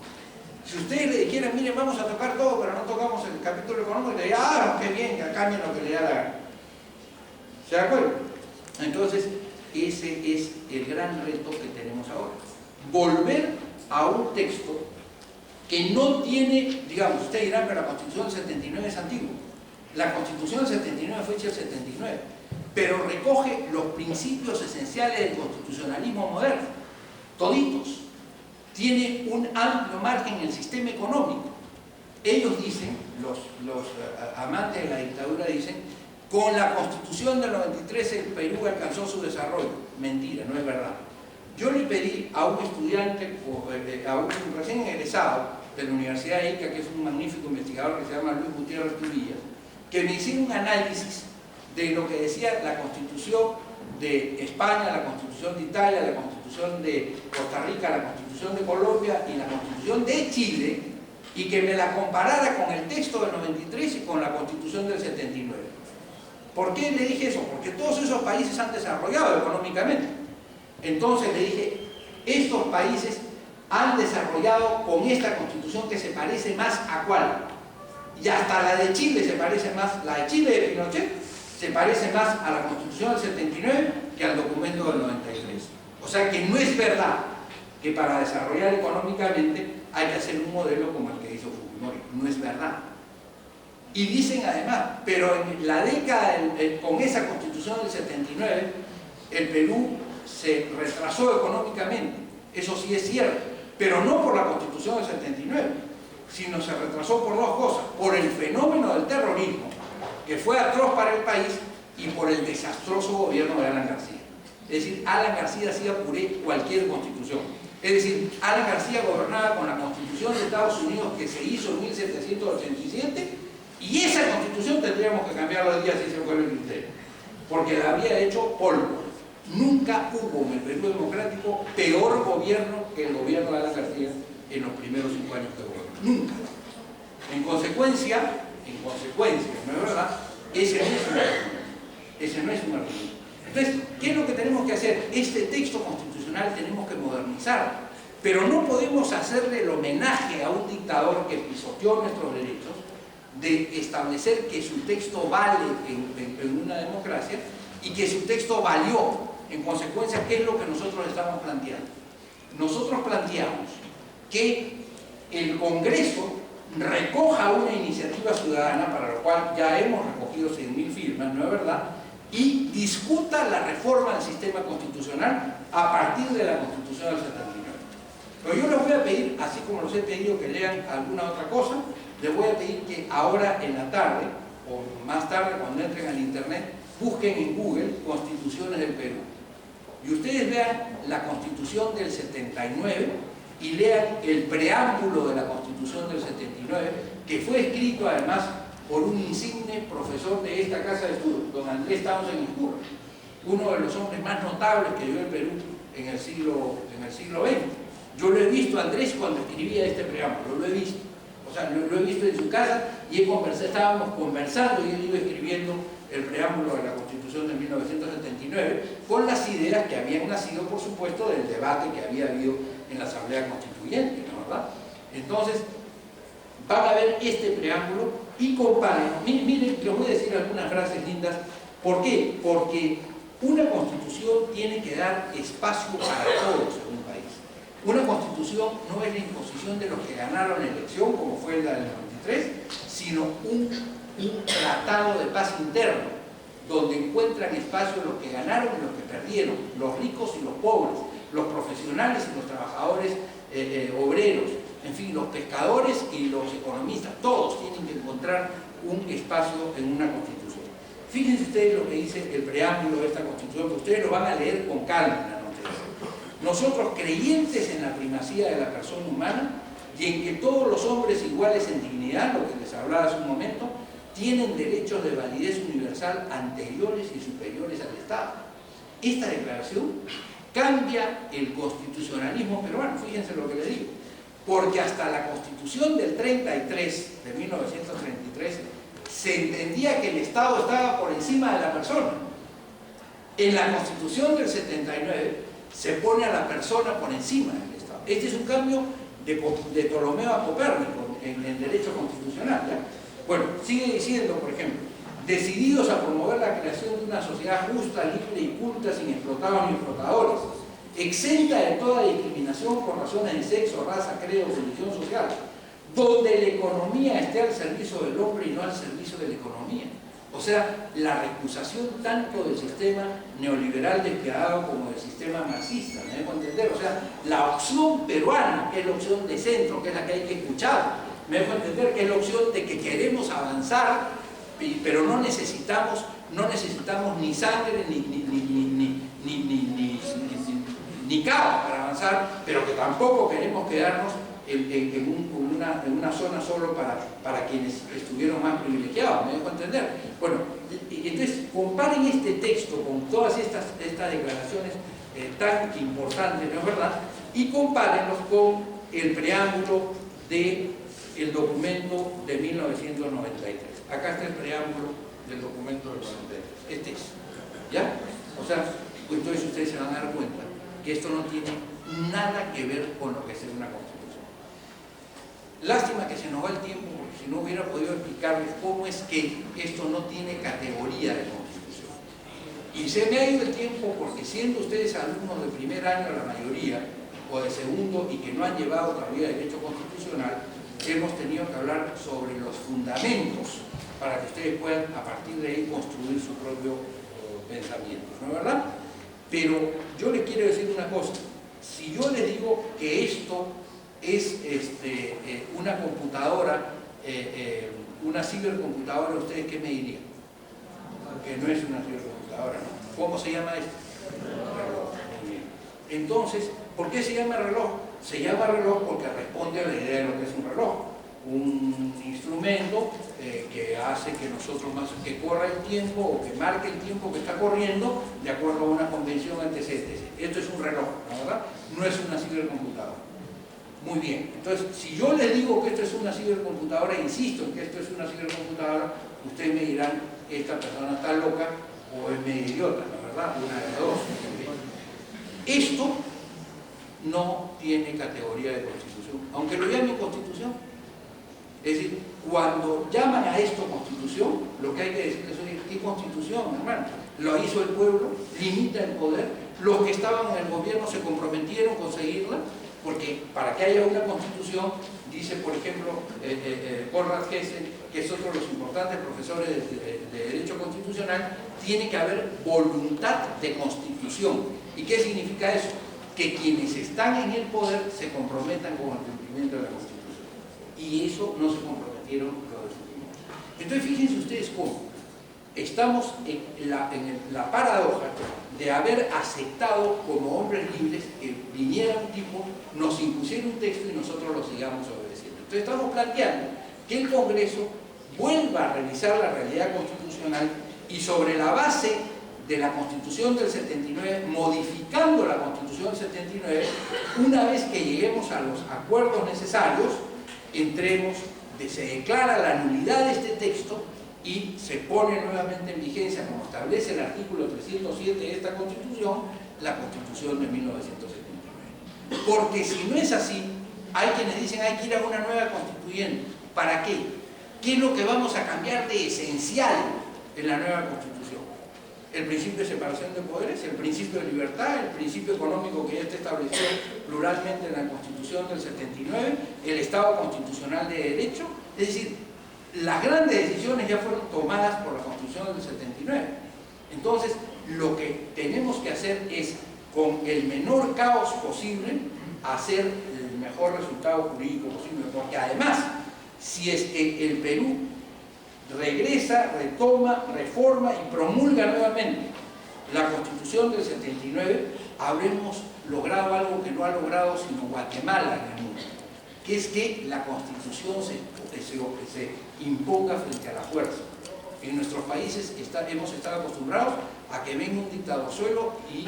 Si ustedes le dijeran, miren, vamos a tocar todo, pero no tocamos el capítulo económico, le dirían, qué bien, que cambien lo que le da la gana. ¿Se da acuerdo? Entonces, ese es el gran reto que tenemos ahora. Volver a un texto que no tiene, digamos, ustedes dirán, pero la Constitución del 79 es antigua. La Constitución del 79 fue hecha el 79, pero recoge los principios esenciales del constitucionalismo moderno, toditos. Tiene un amplio margen en el sistema económico. Ellos dicen, los amantes de la dictadura dicen, con la Constitución del 93 el Perú alcanzó su desarrollo. Mentira, no es verdad. Yo le pedí a un estudiante, a un recién egresado de la Universidad de Ica, que es un magnífico investigador que se llama Luis Gutiérrez Turillas, que me hiciera un análisis de lo que decía la Constitución de España, la Constitución de Italia, la Constitución de Costa Rica, la Constitución de Colombia y la Constitución de Chile, y que me la comparara con el texto del 93 y con la Constitución del 79. ¿Por qué le dije eso? Porque todos esos países han desarrollado económicamente. Entonces le dije, estos países han desarrollado con esta Constitución que se parece más a cuál. Y hasta la de Chile se parece más, la de Chile de Pinochet se parece más a la Constitución del 79 que al documento del 93. O sea que no es verdad que para desarrollar económicamente hay que hacer un modelo como el que hizo Fujimori. No es verdad. Y dicen además, pero en la década, con esa Constitución del 79, el Perú se retrasó económicamente. Eso sí es cierto, pero no por la Constitución del 79, sino se retrasó por dos cosas: por el fenómeno del terrorismo, que fue atroz para el país, y por el desastroso gobierno de Alan García. Es decir, Alan García hacía puré cualquier constitución. Es decir, Alan García gobernaba con la Constitución de Estados Unidos que se hizo en 1787, y esa Constitución tendríamos que cambiarla hoy día si se fuera el criterio, porque la había hecho polvo. Nunca hubo en el Perú democrático peor gobierno que el gobierno de Alan García en los primeros 5 años que gobernó. Nunca. En consecuencia, ¿no es verdad? Ese no es un argumento. Entonces, ¿qué es lo que tenemos que hacer? Este texto constitucional tenemos que modernizarlo, pero no podemos hacerle el homenaje a un dictador que pisoteó nuestros derechos, de establecer que su texto vale en una democracia y que su texto valió. En consecuencia, ¿qué es lo que nosotros estamos planteando? Nosotros planteamos que el Congreso recoja una iniciativa ciudadana, para lo cual ya hemos recogido 100.000 firmas, ¿no es verdad?, y discuta la reforma del sistema constitucional a partir de la Constitución del 79. Pero yo les voy a pedir, así como los he pedido que lean alguna otra cosa, les voy a pedir que ahora en la tarde, o más tarde cuando entren al internet, busquen en Google Constituciones del Perú. Y ustedes vean la Constitución del 79 y lean el preámbulo de la Constitución del 79, que fue escrito además por un insigne profesor de esta casa de estudios, don Andrés Townsend Ispurra, uno de los hombres más notables que dio el Perú en el siglo XX. Yo lo he visto a Andrés cuando escribía este preámbulo, lo he visto. O sea, lo he visto en su casa y estábamos conversando y él iba escribiendo el preámbulo de la Constitución de 1979 con las ideas que habían nacido, por supuesto, del debate que había habido en la Asamblea Constituyente, ¿no verdad? Entonces, van a ver este preámbulo y comparen. Miren, les voy a decir algunas frases lindas. ¿Por qué? Porque una Constitución tiene que dar espacio para todos en un país. Una Constitución no es la imposición de los que ganaron la elección, como fue la del 93, sino un tratado de paz interno, donde encuentran espacio los que ganaron y los que perdieron, los ricos y los pobres, los profesionales y los trabajadores obreros, en fin, los pescadores y los economistas, todos tienen que encontrar un espacio en una Constitución. Fíjense ustedes lo que dice el preámbulo de esta Constitución, que ustedes lo van a leer con calma en la noche. Nosotros, creyentes en la primacía de la persona humana y en que todos los hombres iguales en dignidad, lo que les hablaba hace un momento, tienen derechos de validez universal anteriores y superiores al Estado. Esta declaración cambia el constitucionalismo peruano, fíjense lo que les digo, porque hasta la Constitución del 33, de 1933, se entendía que el Estado estaba por encima de la persona. En la Constitución del 79 se pone a la persona por encima del Estado. Este es un cambio de Ptolomeo a Copérnico en el derecho constitucional, ¿ya? Bueno, sigue diciendo, por ejemplo, decididos a promover la creación de una sociedad justa, libre y culta, sin explotados ni explotadores, exenta de toda discriminación por razones de sexo, raza, credo, condición social, donde la economía esté al servicio del hombre y no al servicio de la economía. O sea, la recusación tanto del sistema neoliberal despiadado como del sistema marxista, ¿me dejo entender? O sea, la opción peruana, que es la opción de centro, que es la que hay que escuchar, me dejo entender que es la opción de que queremos avanzar, pero no necesitamos no necesitamos ni sangre ni caos para avanzar, pero que tampoco queremos quedarnos en una zona solo para quienes estuvieron más privilegiados, ¿me dejo entender? Bueno, entonces comparen este texto con todas estas declaraciones tan importantes, ¿no es verdad? Y compárenlos con el preámbulo del documento de 1993. Acá está el preámbulo del documento del 93. Este es, ¿ya? O sea, entonces ustedes se van a dar cuenta que esto no tiene nada que ver con lo que es una constitución. Lástima que se nos va el tiempo, porque si no hubiera podido explicarles cómo es que esto no tiene categoría de constitución. Y se me ha ido el tiempo porque siendo ustedes alumnos de primer año, la mayoría, o de segundo, y que no han llevado todavía derecho constitucional, hemos tenido que hablar sobre los fundamentos para que ustedes puedan a partir de ahí construir su propio pensamiento, ¿no es verdad? Pero yo les quiero decir una cosa: si yo les digo que esto es una computadora, una cibercomputadora, ¿ustedes qué me dirían? Que no es una cibercomputadora, ¿no? ¿Cómo se llama esto? Reloj. Muy bien. Entonces, ¿por qué se llama reloj? Se llama reloj porque responde a la idea de lo que es un reloj. Un instrumento que hace que nosotros que corra el tiempo o que marque el tiempo que está corriendo de acuerdo a una convención etc. Esto es un reloj, ¿no, verdad? No es una cibercomputadora. Muy bien, entonces si yo les digo que esto es una cibercomputadora, insisto en que esto es una cibercomputadora, ustedes me dirán, esta persona está loca o es medio idiota, ¿no, verdad? Una de las dos. Esto no tiene categoría de constitución, aunque lo llamen constitución. Es decir, cuando llaman a esto constitución, lo que hay que decirles es: ¿qué constitución, hermano? Lo hizo el pueblo, limita el poder, los que estaban en el gobierno se comprometieron a conseguirla, porque para que haya una constitución, dice por ejemplo Konrad Hessen, que es otro de los importantes profesores de Derecho Constitucional, tiene que haber voluntad de constitución. ¿Y qué significa eso? Que quienes están en el poder se comprometan con el cumplimiento de la Constitución. Y eso no se comprometieron los últimos. Entonces fíjense ustedes cómo estamos en la paradoja de haber aceptado como hombres libres que viniera un tipo, nos impusiera un texto y nosotros lo sigamos obedeciendo. Entonces estamos planteando que el Congreso vuelva a revisar la realidad constitucional y sobre la base de la Constitución del 79, modificando la Constitución del 79, una vez que lleguemos a los acuerdos necesarios, se declara la nulidad de este texto y se pone nuevamente en vigencia, como establece el artículo 307 de esta Constitución, la Constitución de 1979. Porque si no es así, hay quienes dicen hay que ir a una nueva constituyente. ¿Para qué? ¿Qué es lo que vamos a cambiar de esencial en la nueva Constitución? El principio de separación de poderes, el principio de libertad, el principio económico que ya está establecido pluralmente en la Constitución del 79, el Estado constitucional de derecho. Es decir, las grandes decisiones ya fueron tomadas por la Constitución del 79. Entonces, lo que tenemos que hacer es, con el menor caos posible, hacer el mejor resultado jurídico posible, porque además, si es que el Perú regresa, retoma, reforma y promulga nuevamente la Constitución del 79, habremos logrado algo que no ha logrado sino Guatemala en el mundo, que es que la Constitución se imponga frente a la fuerza. En nuestros países hemos estado acostumbrados a que venga un dictadorzuelo y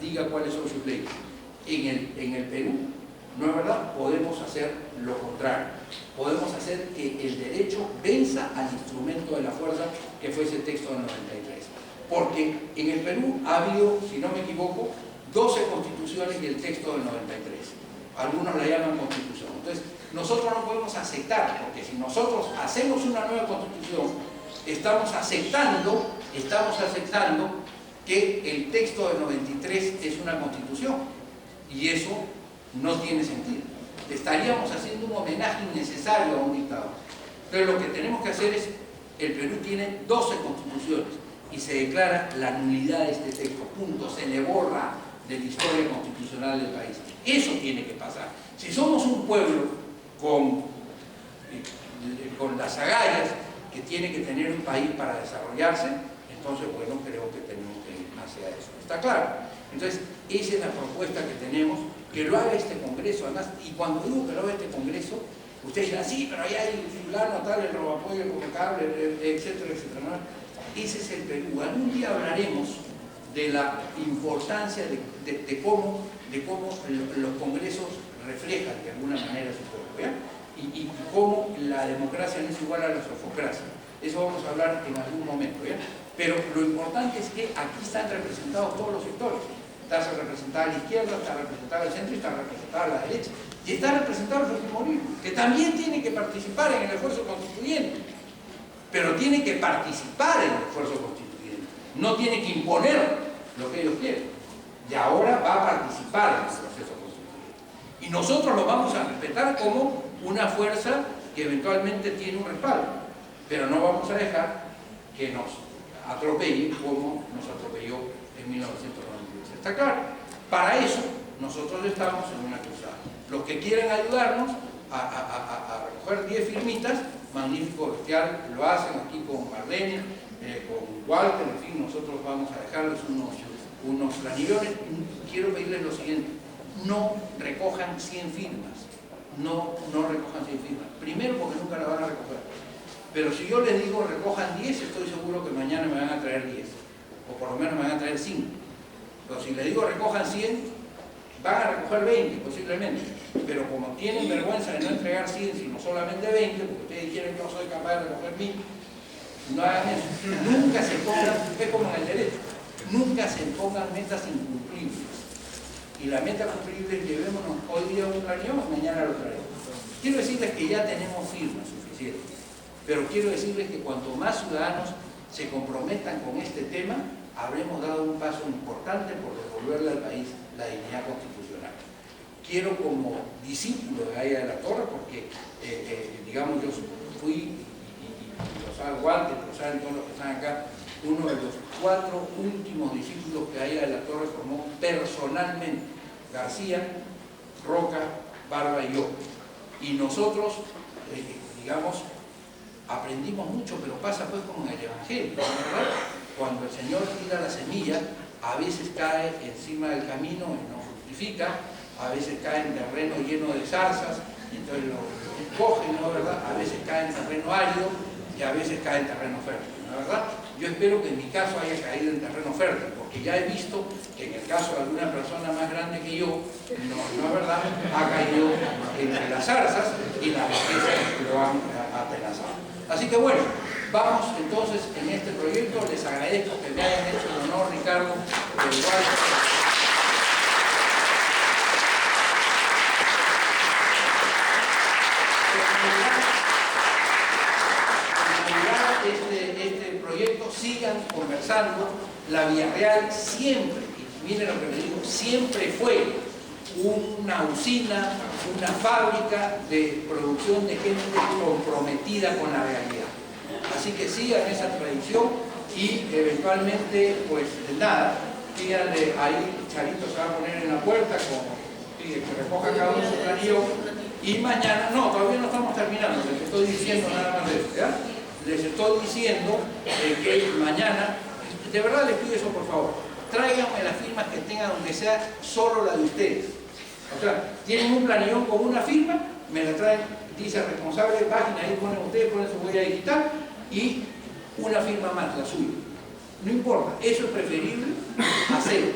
diga cuáles son sus leyes. En el Perú, ¿no es verdad? Podemos hacer lo contrario. Podemos hacer que el derecho venza al instrumento de la fuerza, que fue ese texto del 93. Porque en el Perú ha habido, si no me equivoco, 12 constituciones y el texto del 93. Algunos la llaman constitución. Entonces, nosotros no podemos aceptar, porque si nosotros hacemos una nueva constitución, estamos aceptando que el texto del 93 es una constitución. Y eso no tiene sentido. Estaríamos haciendo un homenaje innecesario a un dictador. Entonces lo que tenemos que hacer es, el Perú tiene 12 constituciones y se declara la nulidad de este texto, punto, se le borra de la historia constitucional del país. Eso tiene que pasar. Si somos un pueblo con las agallas que tiene que tener un país para desarrollarse, Entonces, bueno, creo que tenemos que ir hacia eso. ¿Está claro? Entonces, esa es la propuesta que tenemos, que lo haga este Congreso. Además, y cuando digo que lo haga este Congreso, ustedes dirán, sí, pero allá hay fulano, tal, el robapollo, el comecable, etcétera, etcétera, ¿no? Ese es el Perú. Algún día hablaremos de la importancia de cómo los congresos reflejan de alguna manera su pueblo, ¿ya? Y cómo la democracia no es igual a la sofocracia. Eso vamos a hablar en algún momento, ¿ya? Pero lo importante es que aquí están representados todos los sectores. Está representada la izquierda, está representada el centro y está representada la derecha. Y está representado el fujimorismo, que también tiene que participar en el esfuerzo constituyente. Pero tiene que participar en el esfuerzo constituyente. No tiene que imponer lo que ellos quieren. Y ahora va a participar en el proceso constituyente. Y nosotros lo vamos a respetar como una fuerza que eventualmente tiene un respaldo. Pero no vamos a dejar que nos atropelle como nos atropelló en 1998. ¿Está claro? Para eso nosotros estamos en una cruzada. Los que quieren ayudarnos a recoger 10 firmitas, magnífico, bestial, lo hacen aquí con Marlene, con Walter, en fin, nosotros vamos a dejarles unos planillones. Quiero pedirles lo siguiente: no recojan 100 firmas, no recojan 100 firmas. Primero, porque nunca la van a recoger. Pero si yo les digo recojan 10, estoy seguro que mañana me van a traer 10, o por lo menos me van a traer 5. Pero si les digo recojan 100, van a recoger 20 posiblemente. Pero como tienen vergüenza de no entregar 100, sino solamente 20, porque ustedes quieren que yo soy capaz de recoger 1000, no hagan eso. Nunca se pongan, es como en el derecho, nunca se pongan metas incumplibles. Y la meta cumplible es llevémonos hoy día un planillón, mañana lo traemos. Quiero decirles que ya tenemos firmas suficientes. Pero quiero decirles que cuanto más ciudadanos se comprometan con este tema, habremos dado un paso importante por devolverle al país la dignidad constitucional. Quiero, como discípulo de Aya de la Torre, porque digamos, yo fui, y lo sabe Walter, lo saben todos los que están acá, uno de los 4 últimos discípulos que Aya de la Torre formó personalmente: García, Roca, Barba y yo. Y nosotros, digamos, aprendimos mucho, pero pasa pues como en el Evangelio, ¿verdad? Cuando el Señor tira la semilla, a veces cae encima del camino y nos fructifica, a veces cae en terreno lleno de zarzas, y entonces lo coge, ¿no? ¿Verdad? A veces cae en terreno árido y a veces cae en terreno fértil, ¿no? ¿Verdad? Yo espero que en mi caso haya caído en terreno fértil, porque ya he visto que en el caso de alguna persona más grande que yo, no es verdad, ha caído entre las zarzas y las riquezas lo han atenazado. Así que bueno, vamos entonces en este proyecto. Les agradezco que me hayan hecho el honor, Ricardo, de igual. Este proyecto, sigan conversando. La Villarreal siempre, y miren lo que les digo, siempre fue una usina, una fábrica de producción de gente comprometida con la realidad. Así que sigan esa tradición y eventualmente, pues nada, díganle ahí, Charito se va a poner en la puerta, que recoja cada uno su planillo, y mañana, no, todavía no estamos terminando, les estoy diciendo nada más de eso, ¿ya? Les estoy diciendo que mañana, de verdad les pido eso por favor, tráiganme las firmas que tengan, aunque sea solo la de ustedes. O sea, tienen un planillón con una firma, me la traen, dice responsable de página, ahí ponen ustedes, ponen su huella digital y una firma más, la suya. No importa, eso es preferible a cero,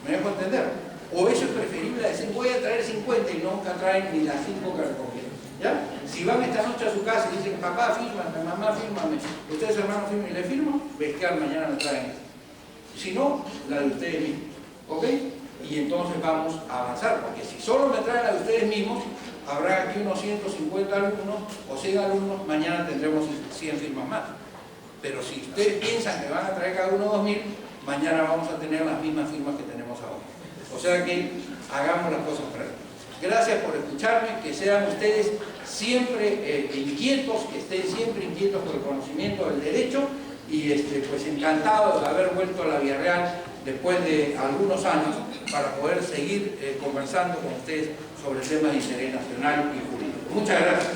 ¿me dejo entender? O eso es preferible a decir voy a traer 50 y nunca traen ni las 5 que recogieron. ¿Ya? Si van esta noche a su casa y dicen papá, fírmame, mamá, fírmame, ustedes hermanos firman y le firmo, bestial, mañana me traen esto. Si no, la de ustedes mismos. ¿Ok? Y entonces vamos a avanzar, porque si solo me traen la de ustedes mismos, habrá aquí unos 150 alumnos o 100 alumnos, mañana tendremos 100 firmas más. Pero si ustedes piensan que van a traer cada uno 2000, mañana vamos a tener las mismas firmas que tenemos ahora. O sea que hagamos las cosas prácticas. Gracias por escucharme, que sean ustedes siempre inquietos, que estén siempre inquietos por el conocimiento del derecho y pues encantados de haber vuelto a la Villarreal después de algunos años para poder seguir conversando con ustedes sobre temas de interés nacional y jurídico. Muchas gracias.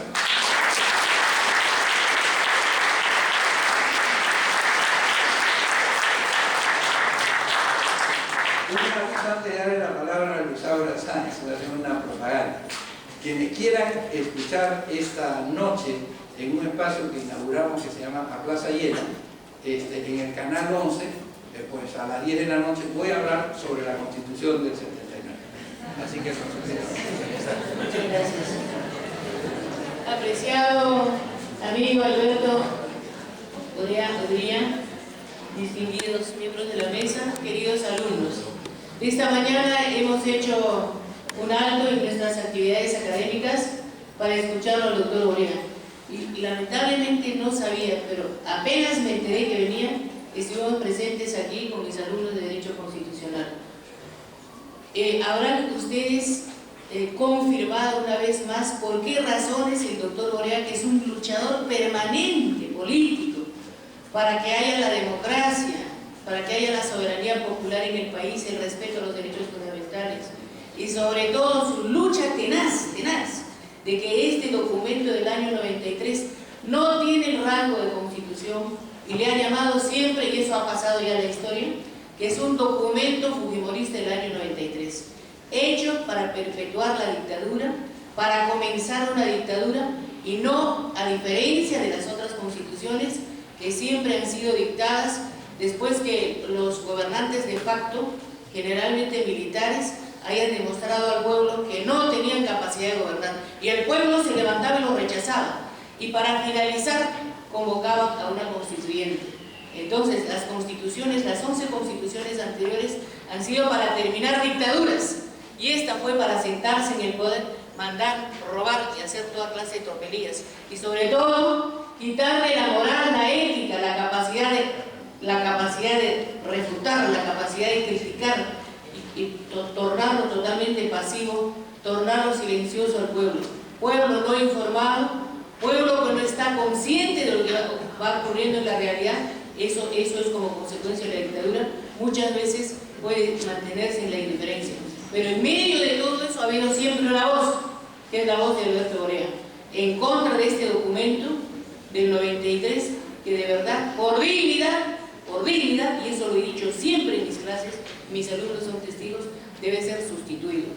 antes de darle la palabra a Luis Áureo Sánchez, voy a hacer una propaganda. Quienes quieran escuchar esta noche en un espacio que inauguramos que se llama A Plaza Llena, en el canal 11, pues a las 10 de la noche voy a hablar sobre la Constitución del 79. Así que eso es. Muchas gracias. Apreciado amigo Alberto Odría, distinguidos miembros de la mesa, queridos alumnos. Esta mañana hemos hecho un alto en nuestras actividades académicas para escucharlo al doctor Odría. Y lamentablemente no sabía, pero apenas me enteré que venía, estuvimos presentes aquí con mis alumnos de Derecho Constitucional. Habrán ustedes confirmado una vez más por qué razones el doctor Odría, que es un luchador permanente político para que haya la democracia, para que haya la soberanía popular en el país, el respeto a los derechos fundamentales y sobre todo su lucha tenaz de que este documento del año 93 no tiene el rango de constitución y le ha llamado siempre, y eso ha pasado ya en la historia, que es un documento fujimorista del año 93, hecho para perpetuar la dictadura, para comenzar una dictadura y no, a diferencia de las otras constituciones que siempre han sido dictadas después que los gobernantes de facto, generalmente militares, hayan demostrado al pueblo que no tenían capacidad de gobernar y el pueblo se levantaba y lo rechazaba y para finalizar convocaban a una constituyente. Entonces las constituciones, las 11 constituciones anteriores han sido para terminar dictaduras y esta fue para sentarse en el poder, mandar, robar y hacer toda clase de tropelías y sobre todo quitarle la moral, la ética, la capacidad de refutar, la capacidad de criticar y tornarlo totalmente pasivo, tornarlo silencioso al pueblo. Pueblo no informado, pueblo que no está consciente de lo que va ocurriendo en la realidad, eso es como consecuencia de la dictadura, muchas veces puede mantenerse en la indiferencia. Pero en medio de todo eso ha habido siempre una voz, que es la voz de Alberto Odría, en contra de este documento del 93, que de verdad, por dignidad, y eso lo he dicho siempre en mis clases, mis alumnos son testigos, debe ser sustituido.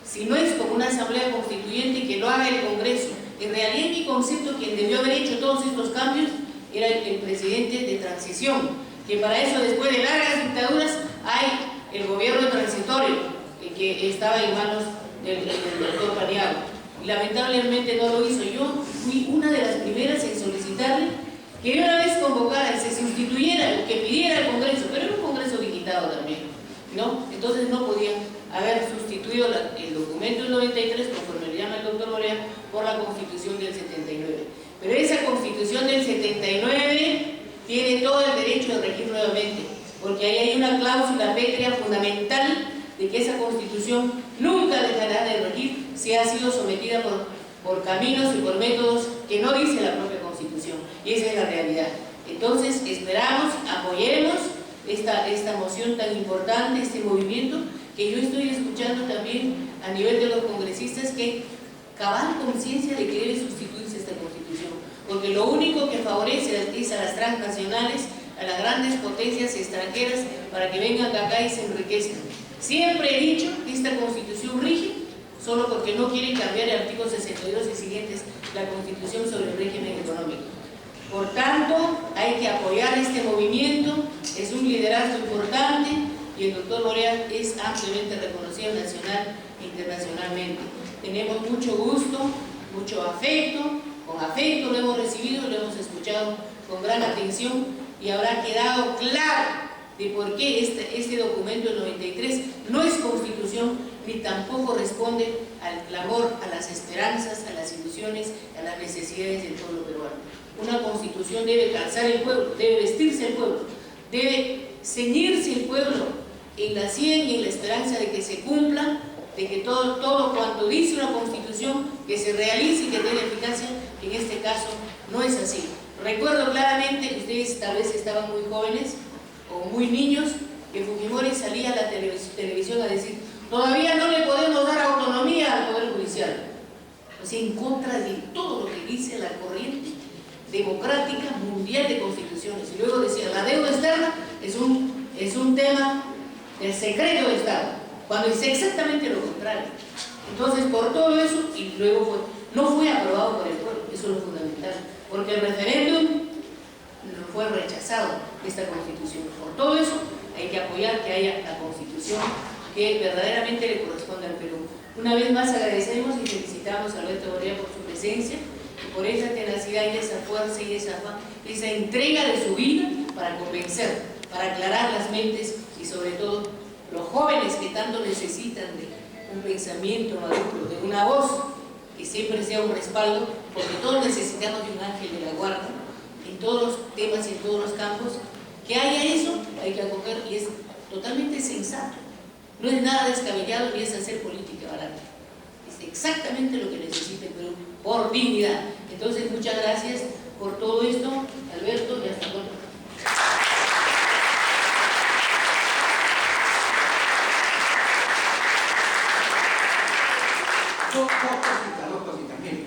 Si no es como una asamblea constituyente, que lo haga el Congreso. En realidad, en mi concepto, quien debió haber hecho todos estos cambios era el presidente de transición, que para eso, después de largas dictaduras, hay el gobierno transitorio, que estaba en manos del doctor Paniagua. Y lamentablemente no lo hizo. Yo fui una de las primeras en solicitarle que una vez convocara y se sustituyera, que pidiera el Congreso, pero era un Congreso digitado también, ¿no? Entonces no podía haber sustituido el documento del 93, conforme le llama el doctor Odría, por la Constitución del 79. Pero esa Constitución del 79 tiene todo el derecho de regir nuevamente, porque ahí hay una cláusula pétrea fundamental de que esa Constitución nunca dejará de regir si ha sido sometida por caminos y por métodos que no dice la propia Constitución, y esa es la realidad. Entonces esperamos, apoyemos esta moción tan importante, este movimiento, que yo estoy escuchando también a nivel de los congresistas, que cabal conciencia de que debe sustituirse esta Constitución, porque lo único que favorece es a las transnacionales, a las grandes potencias extranjeras, para que vengan acá y se enriquezcan. Siempre he dicho que esta Constitución rige solo porque no quieren cambiar el artículo 62 y siguientes, la Constitución sobre el régimen económico. Por tanto, hay que apoyar este movimiento, es un liderazgo importante y el doctor Odría es ampliamente reconocido nacional e internacionalmente. Tenemos mucho gusto, mucho afecto, con afecto lo hemos recibido, lo hemos escuchado con gran atención y habrá quedado claro de por qué este documento del 93 no es constitución ni tampoco responde al clamor, a las esperanzas, a las ilusiones, a las necesidades del pueblo peruano. Una constitución debe calzar el pueblo, debe vestirse el pueblo, debe ceñirse el pueblo en la sien y en la esperanza de que se cumpla, de que todo cuanto dice una constitución, que se realice y que tenga eficacia, que en este caso no es así. Recuerdo claramente, ustedes tal vez estaban muy jóvenes o muy niños, que Fujimori salía a la televisión a decir: todavía no le podemos dar autonomía al Poder Judicial. O sea, en contra de todo lo que dice la corriente democrática mundial de constituciones. Y luego decía: la deuda externa es un tema del secreto de Estado. cuando hice exactamente lo contrario. Entonces, por todo eso, y luego no fue aprobado por el pueblo, eso es lo fundamental, porque el referéndum no fue rechazado, esta Constitución. Por todo eso, hay que apoyar que haya la Constitución que verdaderamente le corresponde al Perú. Una vez más agradecemos y felicitamos a Alberto Borea por su presencia y por esa tenacidad y esa fuerza y esa entrega de su vida para convencer, para aclarar las mentes y sobre todo los jóvenes que tanto necesitan de un pensamiento maduro, de una voz que siempre sea un respaldo, porque todos necesitamos de un ángel de la guarda en todos los temas y en todos los campos. Que haya eso, hay que acoger y es totalmente sensato. No es nada descabellado ni es hacer política barata. Es exactamente lo que necesita el Perú, por dignidad. Entonces, muchas gracias por todo esto, Alberto, y hasta luego. Dos cositas. Miren,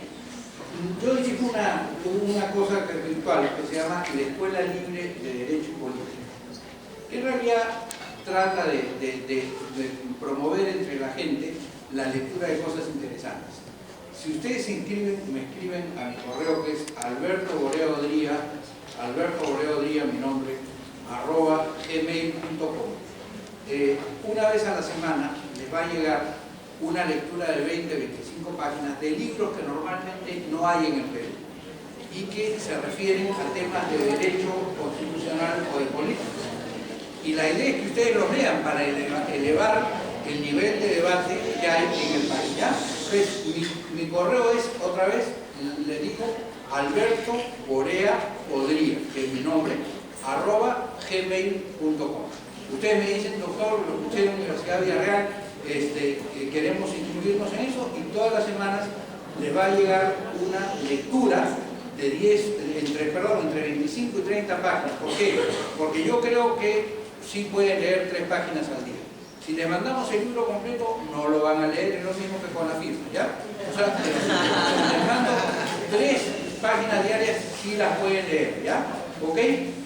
yo hice una cosa virtual que se llama la Escuela Libre de Derecho y Política, que en realidad trata de promover entre la gente la lectura de cosas interesantes. Si ustedes se inscriben, me escriben a mi correo, que es Alberto Borea Odría, mi nombre, @gmail.com. Una vez a la semana les va a llegar una lectura de 20-25 páginas de libros que normalmente no hay en el Perú y que se refieren a temas de derecho constitucional o de política. Y la idea es que ustedes los lean para elevar el nivel de debate que hay en el país, ¿ya? Entonces, mi correo es, otra vez, le digo, Alberto Borea Odría, que es mi nombre, @gmail.com. Ustedes me dicen, doctor, lo escuché en la Universidad de Villarreal, queremos incluirnos en eso, y todas las semanas les va a llegar una lectura de entre 25 y 30 páginas. ¿Por qué? Porque yo creo que sí pueden leer 3 páginas al día. Si les mandamos el libro completo, no lo van a leer, es lo mismo que con la firma, ¿ya? O sea, si les mando 3 páginas diarias, sí las pueden leer, ¿ya? ¿Ok?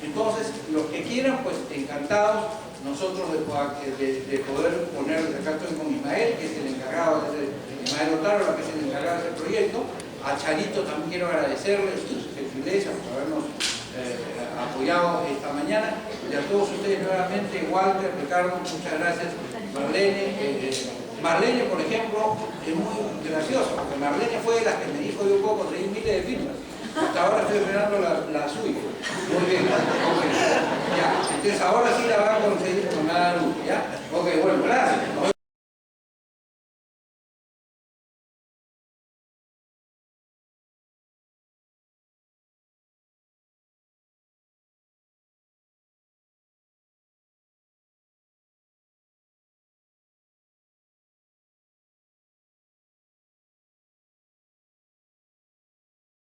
Entonces, los que quieran, pues encantados nosotros de poder poner, acá estoy con Ismael, que es el encargado, Ismael Otaro, que es el encargado de este proyecto. A Charito también quiero agradecerle su gentileza por habernos apoyado esta mañana, y a todos ustedes nuevamente, Walter, Ricardo, muchas gracias. Marlene, por ejemplo, es muy graciosa, porque Marlene fue de las que me dijo yo puedo conseguir miles de firmas. Hasta ahora estoy esperando la suya. Muy bien, okay. Ya, entonces ahora sí la van a conseguir con nada, ¿ya? Ok, bueno, gracias.